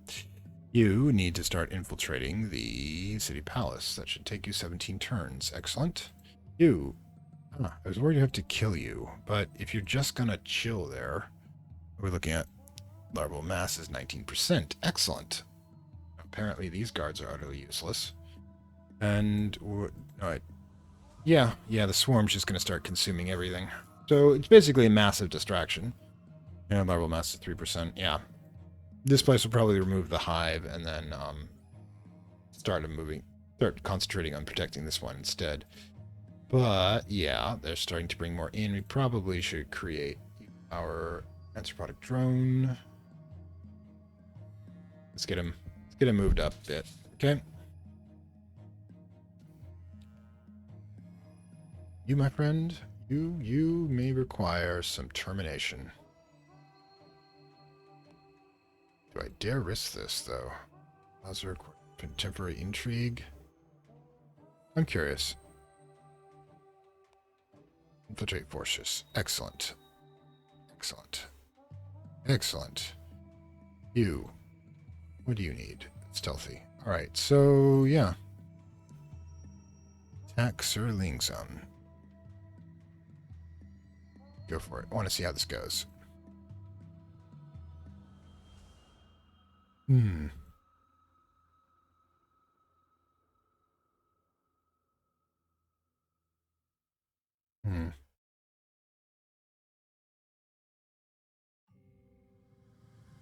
You need to start infiltrating the city palace. That should take you 17 turns. Excellent. You. I was worried you have to kill you, but if you're just gonna chill there, we're looking at larval mass is 19%. Excellent. Apparently these guards are utterly useless. And yeah, the swarm's just gonna start consuming everything. So it's basically a massive distraction. Yeah, larval mass is 3%. Yeah. This place will probably remove the hive and then start concentrating on protecting this one instead. But yeah, they're starting to bring more in. We probably should create our anthropodic drone. Let's get him moved up a bit. Okay. You, my friend, you may require some termination. Do I dare risk this, though? Lazar, temporary intrigue. I'm curious. Infiltrate forces. Excellent. Excellent. Excellent. You. What do you need? Stealthy. Alright, so, yeah. Attack Sir Lingzon. Go for it. I want to see how this goes. Hmm.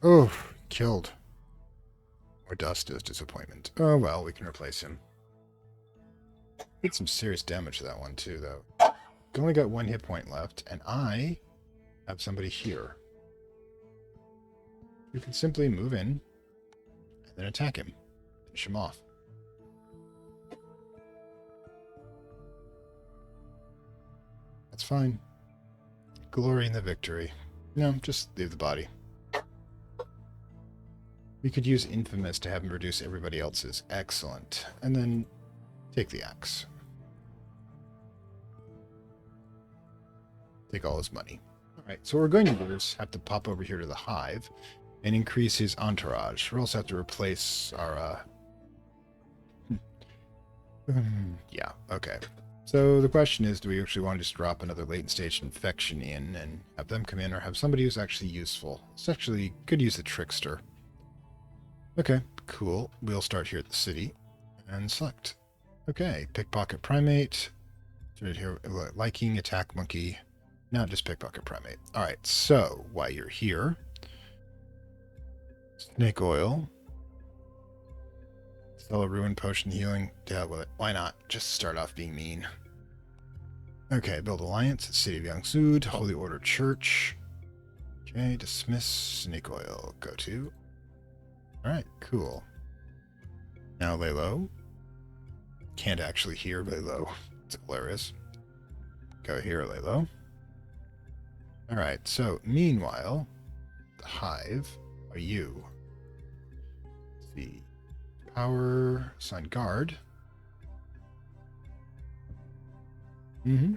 Oh, killed. Or dust is disappointment. Oh well, we can replace him. Did some serious damage to that one too, though. Only got 1 hit point left, and I have somebody here. You can simply move in and then attack him. Finish him off. That's fine. Glory in the victory. No, just leave the body. We could use Infamous to have him reduce everybody else's. Excellent. And then take the axe. Take all his money. Alright, so what we're going to do is have to pop over here to the Hive and increase his entourage. We'll also have to replace our, yeah, okay. So the question is, do we actually want to just drop another latent stage infection in and have them come in, or have somebody who's actually useful? It's actually could use the trickster. Okay, cool. We'll start here at the city and select. Okay, pickpocket primate. Right here, liking, attack monkey. Not just pickpocket primate. Alright, so while you're here, snake oil. Sell a ruin potion healing. Deal with it. Why not? Just start off being mean. Okay, build alliance at City of Yangsud, Holy Order Church. Okay, dismiss snake oil. Go to. Alright, cool. Now lay low. Can't actually hear lay low. It's hilarious. Go here, lay low. All right, so meanwhile, the hive are you. Let's see. Power, assign guard. Mm-hmm.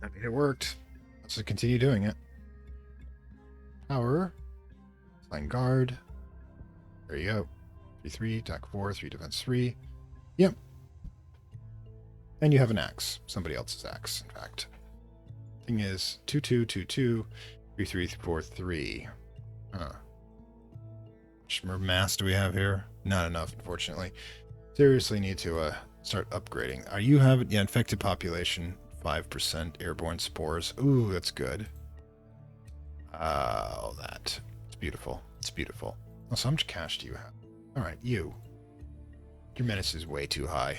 I mean, it worked. Let's just continue doing it. Power, assign guard. There you go. 3-3, attack 4, 3 defense 3. Yep. And you have an axe. Somebody else's axe, in fact. Thing is 2-2, 2-2, 3-3, 4-3. Huh. How much more mass do we have here? Not enough, unfortunately. Seriously need to start upgrading. Are you having infected population? 5% airborne spores. Ooh, that's good. All that. It's beautiful. It's beautiful. Also, how much cash do you have? All right, you. Your menace is way too high.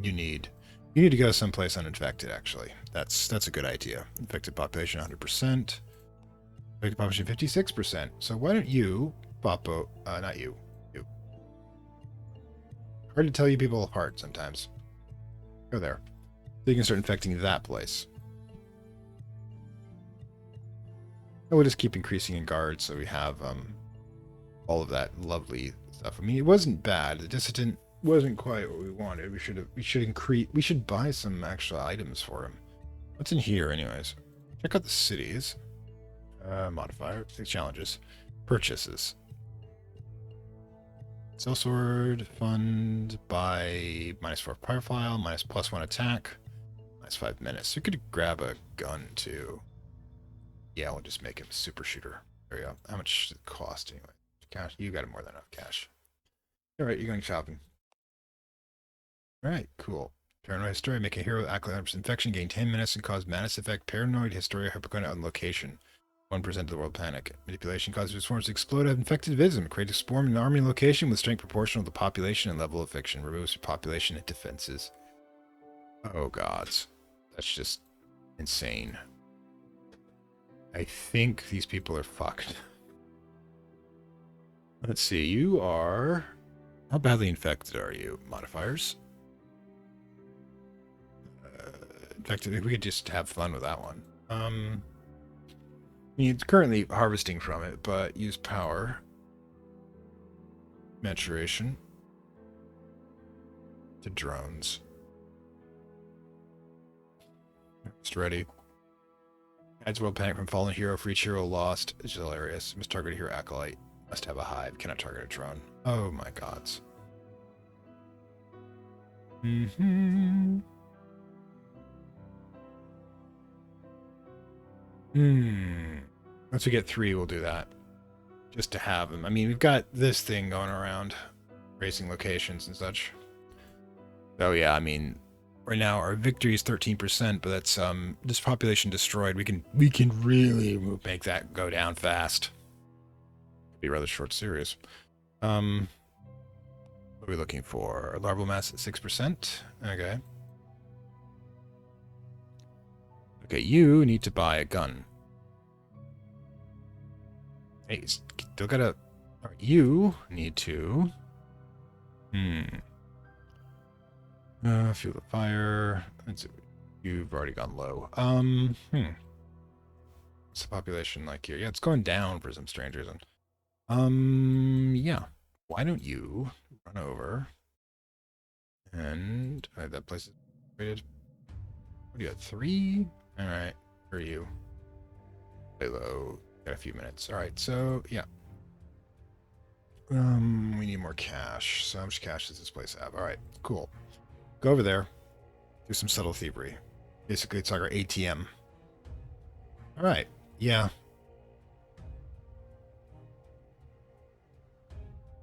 You need to go someplace uninfected, actually. That's a good idea. Infected population 100%. Infected population 56%. So why don't you, Papo, not you. You. Hard to tell you people apart sometimes. Go there. So you can start infecting that place. And we'll just keep increasing in guards so we have all of that lovely stuff. I mean, it wasn't bad. The dissident wasn't quite what we wanted. We should buy some actual items for him. What's in here anyways? Check out the cities. Modifier, 6 challenges. Purchases. Sell sword, fund, buy -4 profile, +1 attack, -5 menace. So we could grab a gun too. Yeah, we'll just make him a super shooter. There you go. How much does it cost anyway? Cash. You got more than enough cash. Alright, you're going shopping. Alright, cool. Paranoid Hysteria. Make a hero accolade 100% infection. Gain 10 minutes and cause madness effect. Paranoid Hysteria. Hypochondria on location. 1% of the world panic. Manipulation causes swarms to explode. Have infected vism. Create a swarm in an army location with strength proportional to the population and level of fiction. Removes population and defenses. Oh gods. That's just insane. I think these people are fucked. Let's see. You are... How badly infected are you? Modifiers? Infected. We could just have fun with that one. I mean, it's currently harvesting from it, but use power. Maturation. To drones. Just ready. Adds world panic from fallen hero for each hero lost. It's hilarious. Must target a hero acolyte. Must have a hive. Cannot target a drone. Oh my gods. Once we get 3, we'll do that. Just to have them. I mean, we've got this thing going around. Racing locations and such. Oh yeah, I mean, right now our victory is 13%, but that's this population destroyed. We can really make that go down fast. Be a rather short series. What are we looking for? Larval mass at 6%. Okay. Okay, you need to buy a gun. Hey, still gotta... Right, you need to... Fuel the fire. That's it. You've already gone low. What's the population like here? Yeah, it's going down for some strange reason. Yeah. Why don't you run over and that place is rated. What do you got? 3? Alright. Where are you? Play low. Got a few minutes. Alright, so yeah. We need more cash. So how much cash does this place have? Alright, cool. Go over there. Do some subtle thievery. Basically, it's like our ATM. Alright. Yeah.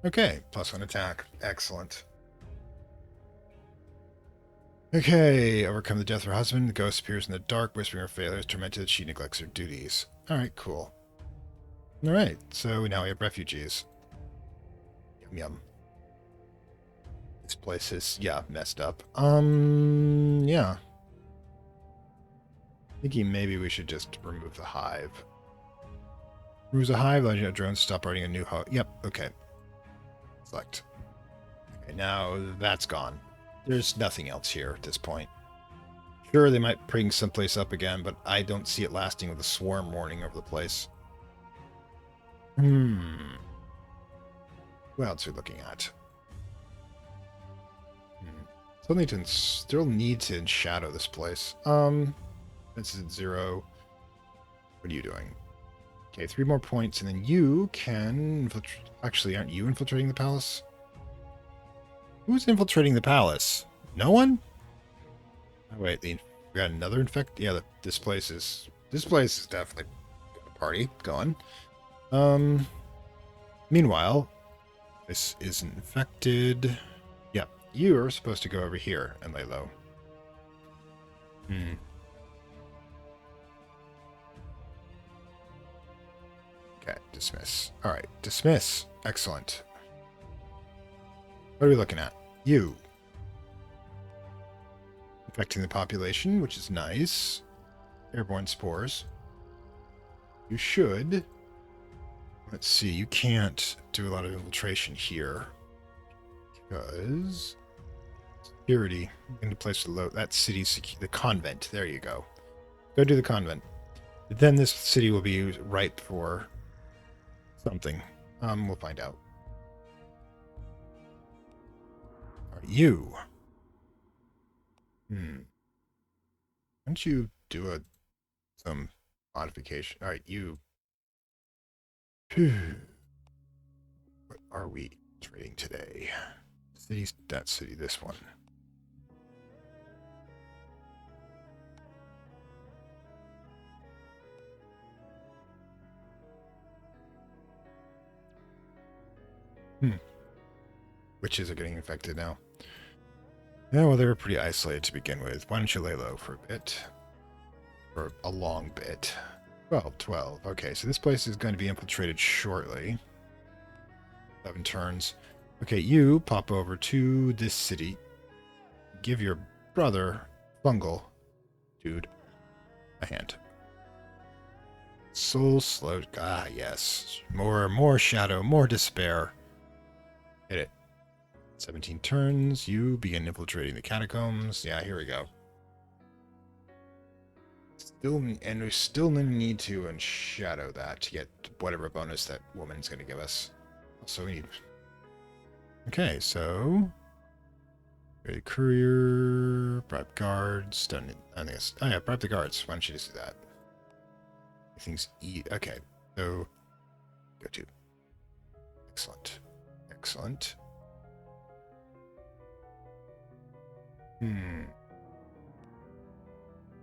Okay. +1 attack. Excellent. Okay. Overcome the death of her husband. The ghost appears in the dark, whispering her failures, tormented that she neglects her duties. Alright, cool. Alright. So now we have refugees. Yum yum. This place is, yeah, messed up. Yeah. Thinking maybe we should just remove the hive. Removes a hive, letting out drones stop writing a new hive. Yep, okay. Select. Okay, now that's gone. There's nothing else here at this point. Sure, they might bring someplace up again, but I don't see it lasting with a swarm warning over the place. Hmm. What else are we looking at? Still need to shadow this place. This is at 0. What are you doing? Okay, 3 more points, and then you can infiltrate. Actually, aren't you infiltrating the palace? Who's infiltrating the palace? No one? Oh, wait, we got another infect. Yeah, this place is definitely a party. Go on. Meanwhile, this isn't infected. Yeah, you are supposed to go over here and lay low. Okay, dismiss. All right, dismiss. Excellent. What are we looking at? You. Infecting the population, which is nice. Airborne spores. You should. Let's see, you can't do a lot of infiltration here. Because security. Into place to load that city's the convent. There you go. Go do the convent. Then this city will be ripe for something. We'll find out. All right, you. Why don't you do some modification? All right, you. What are we trading today? Cities, that city, this one. Witches are getting infected now. Yeah, well, they were pretty isolated to begin with. Why don't you lay low for a bit? For a long bit. 12. Okay, so this place is going to be infiltrated shortly. 7 turns. Okay, you pop over to this city. Give your brother, Fungal, dude, a hand. Soul slow. Ah, yes. More shadow, more despair. Hit it. 17 turns. You begin infiltrating the catacombs. Yeah, here we go. We still need to unshadow that to get whatever bonus that woman's going to give us. So we need. Okay, so. Ready courier, bribe guards. Don't need. I think it's. Oh yeah, bribe the guards. Why don't you just do that? Things okay. So go to. Excellent. Excellent.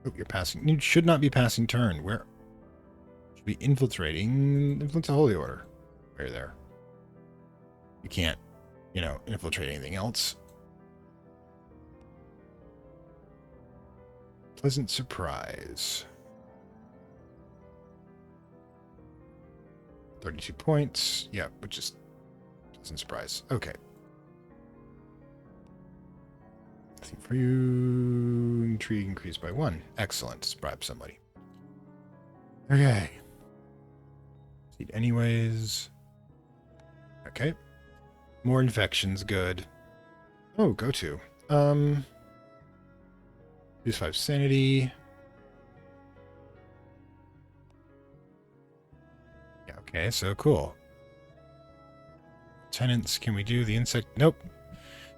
Oh, you're passing. You should not be passing turn. Where? Should be infiltrating. Influence the Holy Order. Where there? You can't, infiltrate anything else. Pleasant surprise. 32 points. Yeah, which is pleasant surprise. Okay. Nothing for you. Intrigue increased by 1. Excellent. Let's bribe somebody. Okay. Proceed anyways. Okay. More infections. Good. Oh, go to. Use 5 sanity. Yeah, okay, so cool. Tenants, can we do the insect? Nope.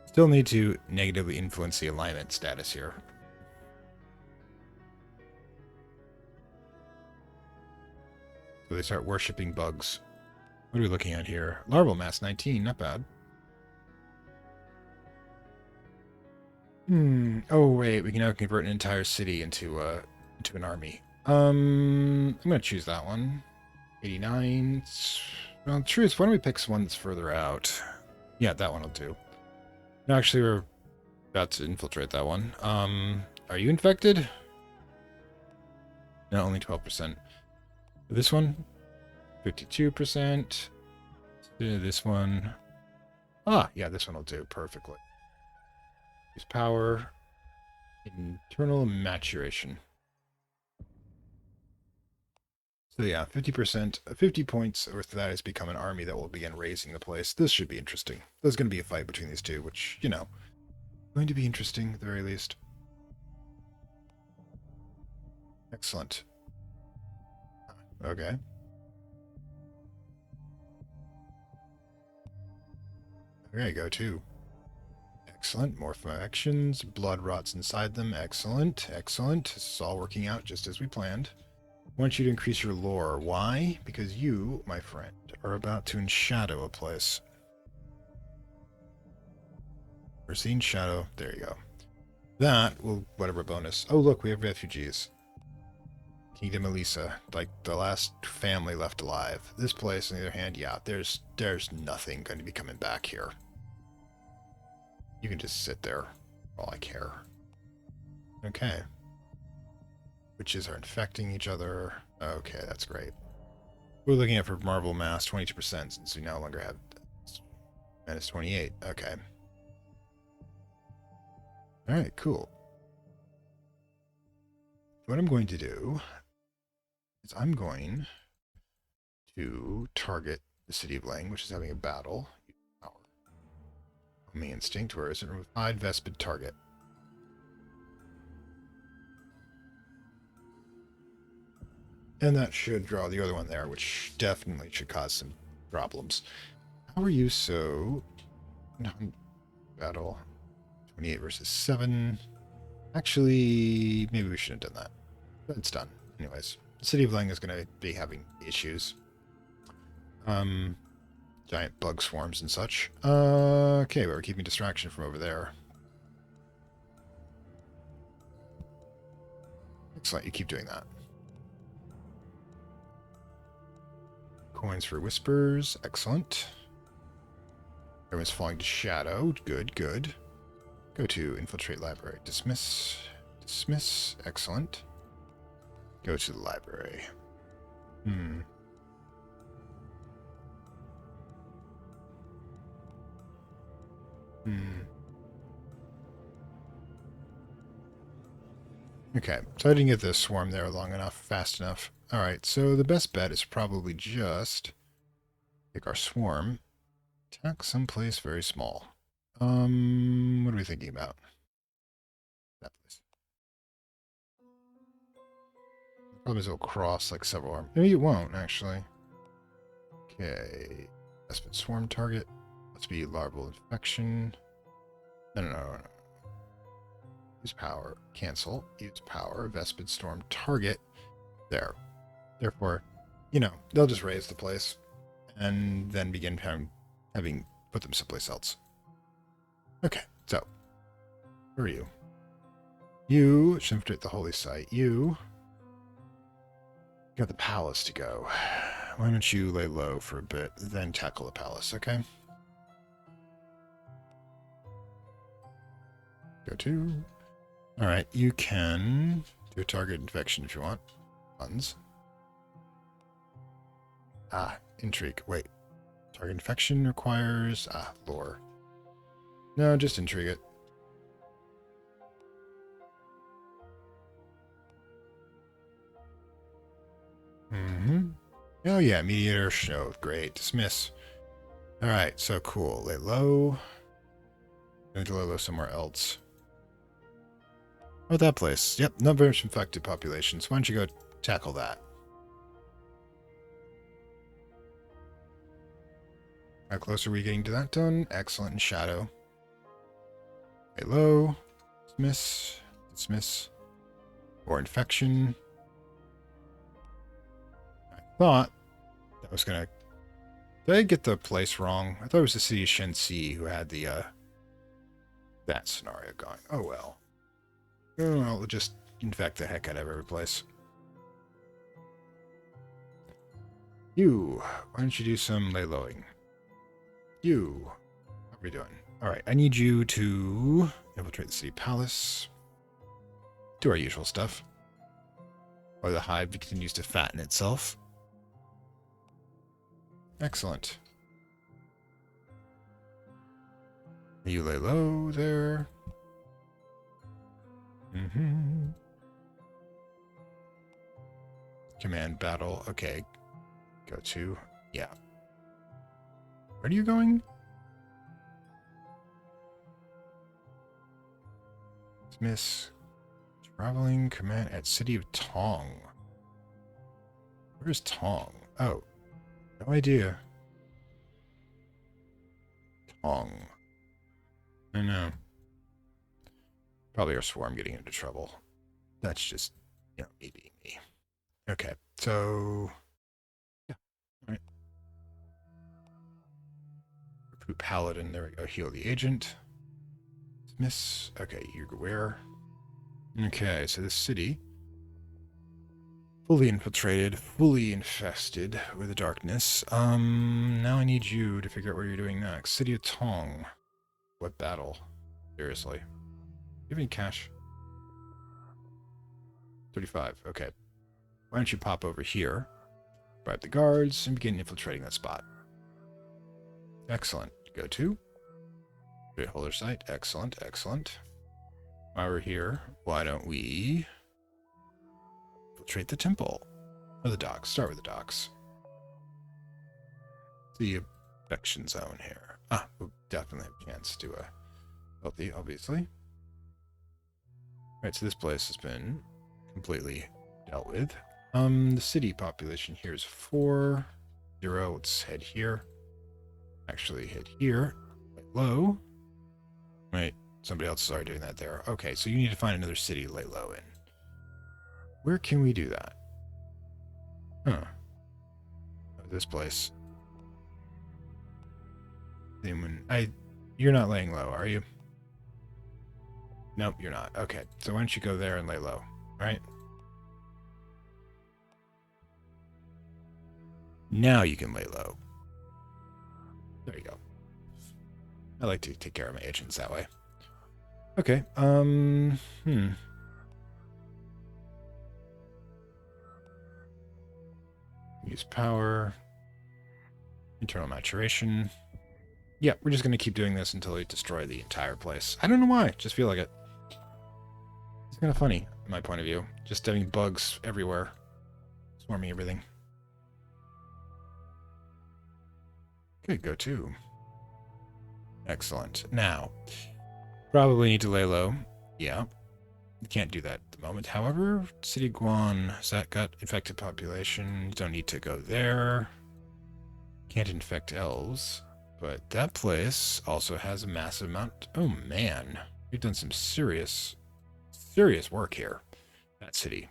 Still need to negatively influence the alignment status here. So they start worshipping bugs. What are we looking at here? Larval mass 19, not bad. Oh wait, we can now convert an entire city into an army. I'm gonna choose that one. 89. Well, truth, why don't we pick one that's further out? Yeah, that one will do. No, actually, we're about to infiltrate that one. Are you infected? No, only 12%. This one? 52%. This one. Ah, yeah, this one will do perfectly. Use power. Internal maturation. So yeah, 50%, 50 points worth of that has become an army that will begin raising the place. This should be interesting. There's going to be a fight between these two, which, going to be interesting at the very least. Excellent. Okay. Okay, go to. Excellent. More actions. Blood rots inside them. Excellent. Excellent. This is all working out just as we planned. I want you to increase your lore. Why? Because you, my friend, are about to enshadow a place. Foreseen shadow. There you go. That will whatever bonus. Oh look, we have refugees. Kingdom Elisa, like the last family left alive. This place, on the other hand, yeah, there's nothing going to be coming back here. You can just sit there. All I care. Okay. Witches are infecting each other. Okay, that's great. We're looking at for marble mass 22% since we no longer have minus 28. Okay. All right, cool. What I'm going to do is I'm going to target the city of Lang, which is having a battle. Power. Homing instinct, where is it? Remove hide vespid target. And that should draw the other one there, which definitely should cause some problems. How are you so... Battle. 28 versus 7. Actually, maybe we shouldn't have done that. But it's done. Anyways, the city of Lang is going to be having issues. Giant bug swarms and such. Okay, but we're keeping distraction from over there. Excellent, you keep doing that. Coins for whispers. Excellent. Everyone's falling to shadow. Good, good. Go to infiltrate library. Dismiss. Dismiss. Excellent. Go to the library. Hmm. Okay, so I didn't get the swarm there long enough, fast enough. Alright, so the best bet is probably just take our swarm, attack someplace very small. What are we thinking about? That place. The problem is it'll cross like several arms. Maybe it won't, actually. Okay. Vespid swarm target. Let's be larval infection. No. Use power. Cancel. Use power. Vespid storm target. There. Therefore, you know, they'll just raise the place and then begin having put them someplace else. Okay, so where are you? You should infiltrate the holy site. You got the palace to go. Why don't you lay low for a bit, then tackle the palace, okay? Go to. Alright, you can do a target infection if you want. Funds. Ah, intrigue. Wait. Target infection requires... lore. No, just intrigue it. Oh yeah, mediator show. Great. Dismiss. Alright, so cool. Lay low. Going to lay low somewhere else. Oh, that place. Yep, not very much infected population, so why don't you go tackle that? How close are we getting to that done? Excellent in shadow. Lay low. Dismiss. Dismiss. Or infection. I thought that was gonna... Did I get the place wrong? I thought it was the city of Shenxi who had the, that scenario going. Oh well. Oh well, we'll just infect the heck out of every place. You, why don't you do some lay lowing? You, how are we doing? Alright, I need you to infiltrate the city palace. Do our usual stuff. Or the hive continues to fatten itself. Excellent. You lay low there. Command battle. Okay. Go to. Yeah. Where are you going? Dismiss. Traveling command at City of Tong. Where's Tong? Oh, no idea. Tong. I know. Probably our swarm getting into trouble. That's just, me being me. Okay, so... Yeah, all right. Recruit Paladin, there we go. Heal the agent. Miss. Okay, you're where? Okay, so this city... Fully infiltrated, fully infested with the darkness. Now I need you to figure out what you're doing next. City of Tong. What battle? Seriously. Do you have any cash? 35, okay. Why don't you pop over here, bribe the guards, and begin infiltrating that spot. Excellent. Go to. Great holder site. Excellent, excellent. While we're here, why don't we infiltrate the temple? Or the docks. Start with the docks. The infection zone here. We'll definitely have a chance to do a healthy, obviously. Alright, so this place has been completely dealt with. The city population here is 4. 0. Let's head here. Actually, head here. Lay low. Wait, somebody else is already doing that there. Okay, so you need to find another city to lay low in. Where can we do that? Huh. This place. You're not laying low, are you? Nope, you're not. Okay, so why don't you go there and lay low, right? Now you can lay low. There you go. I like to take care of my agents that way. Okay, Use power. Internal maturation. Yeah, we're just going to keep doing this until we destroy the entire place. I don't know why. Just feel like it. It's kind of funny, in my point of view. Just having bugs everywhere. Swarming everything. Okay, go to. Excellent. Now, probably need to lay low. Yeah. You can't do that at the moment. However, City Guan, has that got infected population? You don't need to go there. Can't infect elves. But that place also has a massive amount. Oh man, we've done some serious work here. That city.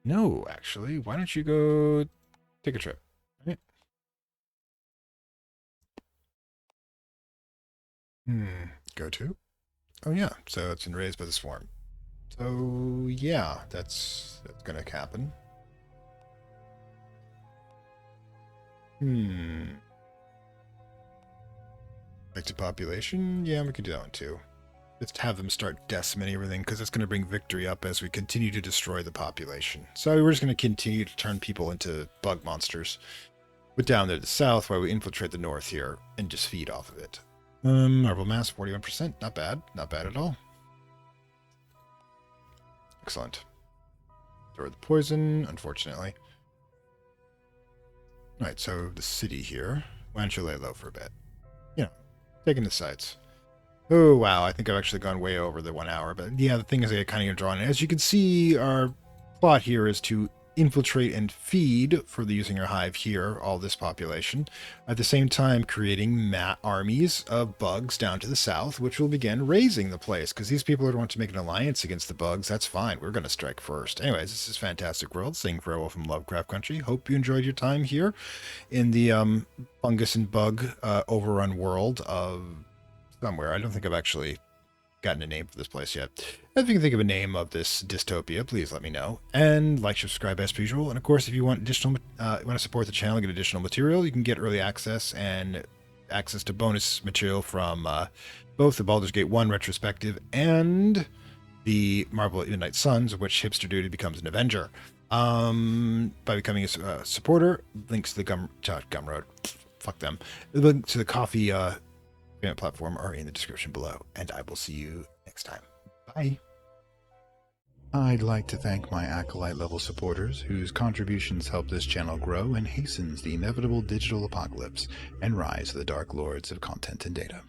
No, actually, why don't you go take a trip? Right? Go to? Oh yeah, so it's been raised by the swarm. So yeah, that's gonna happen. Affected population? Yeah, we could do that one too. Just have them start decimating everything, because it's going to bring victory up as we continue to destroy the population. So we're just going to continue to turn people into bug monsters. But down there to the south, while we infiltrate the north here, and just feed off of it. Marble mass, 41%. Not bad. Not bad at all. Excellent. Throw the poison, unfortunately. Alright, so the city here. Why don't you lay low for a bit? Taking the sights. Oh, wow. I think I've actually gone way over the 1 hour. But yeah, the thing is I get kind of drawn. As you can see, our plot here is to infiltrate and feed, for the using our hive here, all this population. At the same time, creating armies of bugs down to the south, which will begin raising the place. Because these people are want to make an alliance against the bugs. That's fine. We're going to strike first. Anyways, this is Fantastic World. Saying farewell from Lovecraft Country. Hope you enjoyed your time here in the fungus and bug overrun world of somewhere. I don't think I've actually gotten a name for this place yet. If you can think of a name of this dystopia, please let me know. And like, subscribe as per usual. And of course, if you want additional, want to support the channel, get additional material, you can get early access and access to bonus material from both the Baldur's Gate 1 retrospective and the Marvel at Midnight Suns, of which Hipster Duty becomes an Avenger. By becoming a supporter, links to the Gumroad. Fuck them. The link to the coffee payment platform are in the description below, and I will see you next time. Bye. I'd like to thank my Acolyte level supporters, whose contributions help this channel grow and hastens the inevitable digital apocalypse and rise of the Dark Lords of Content and Data.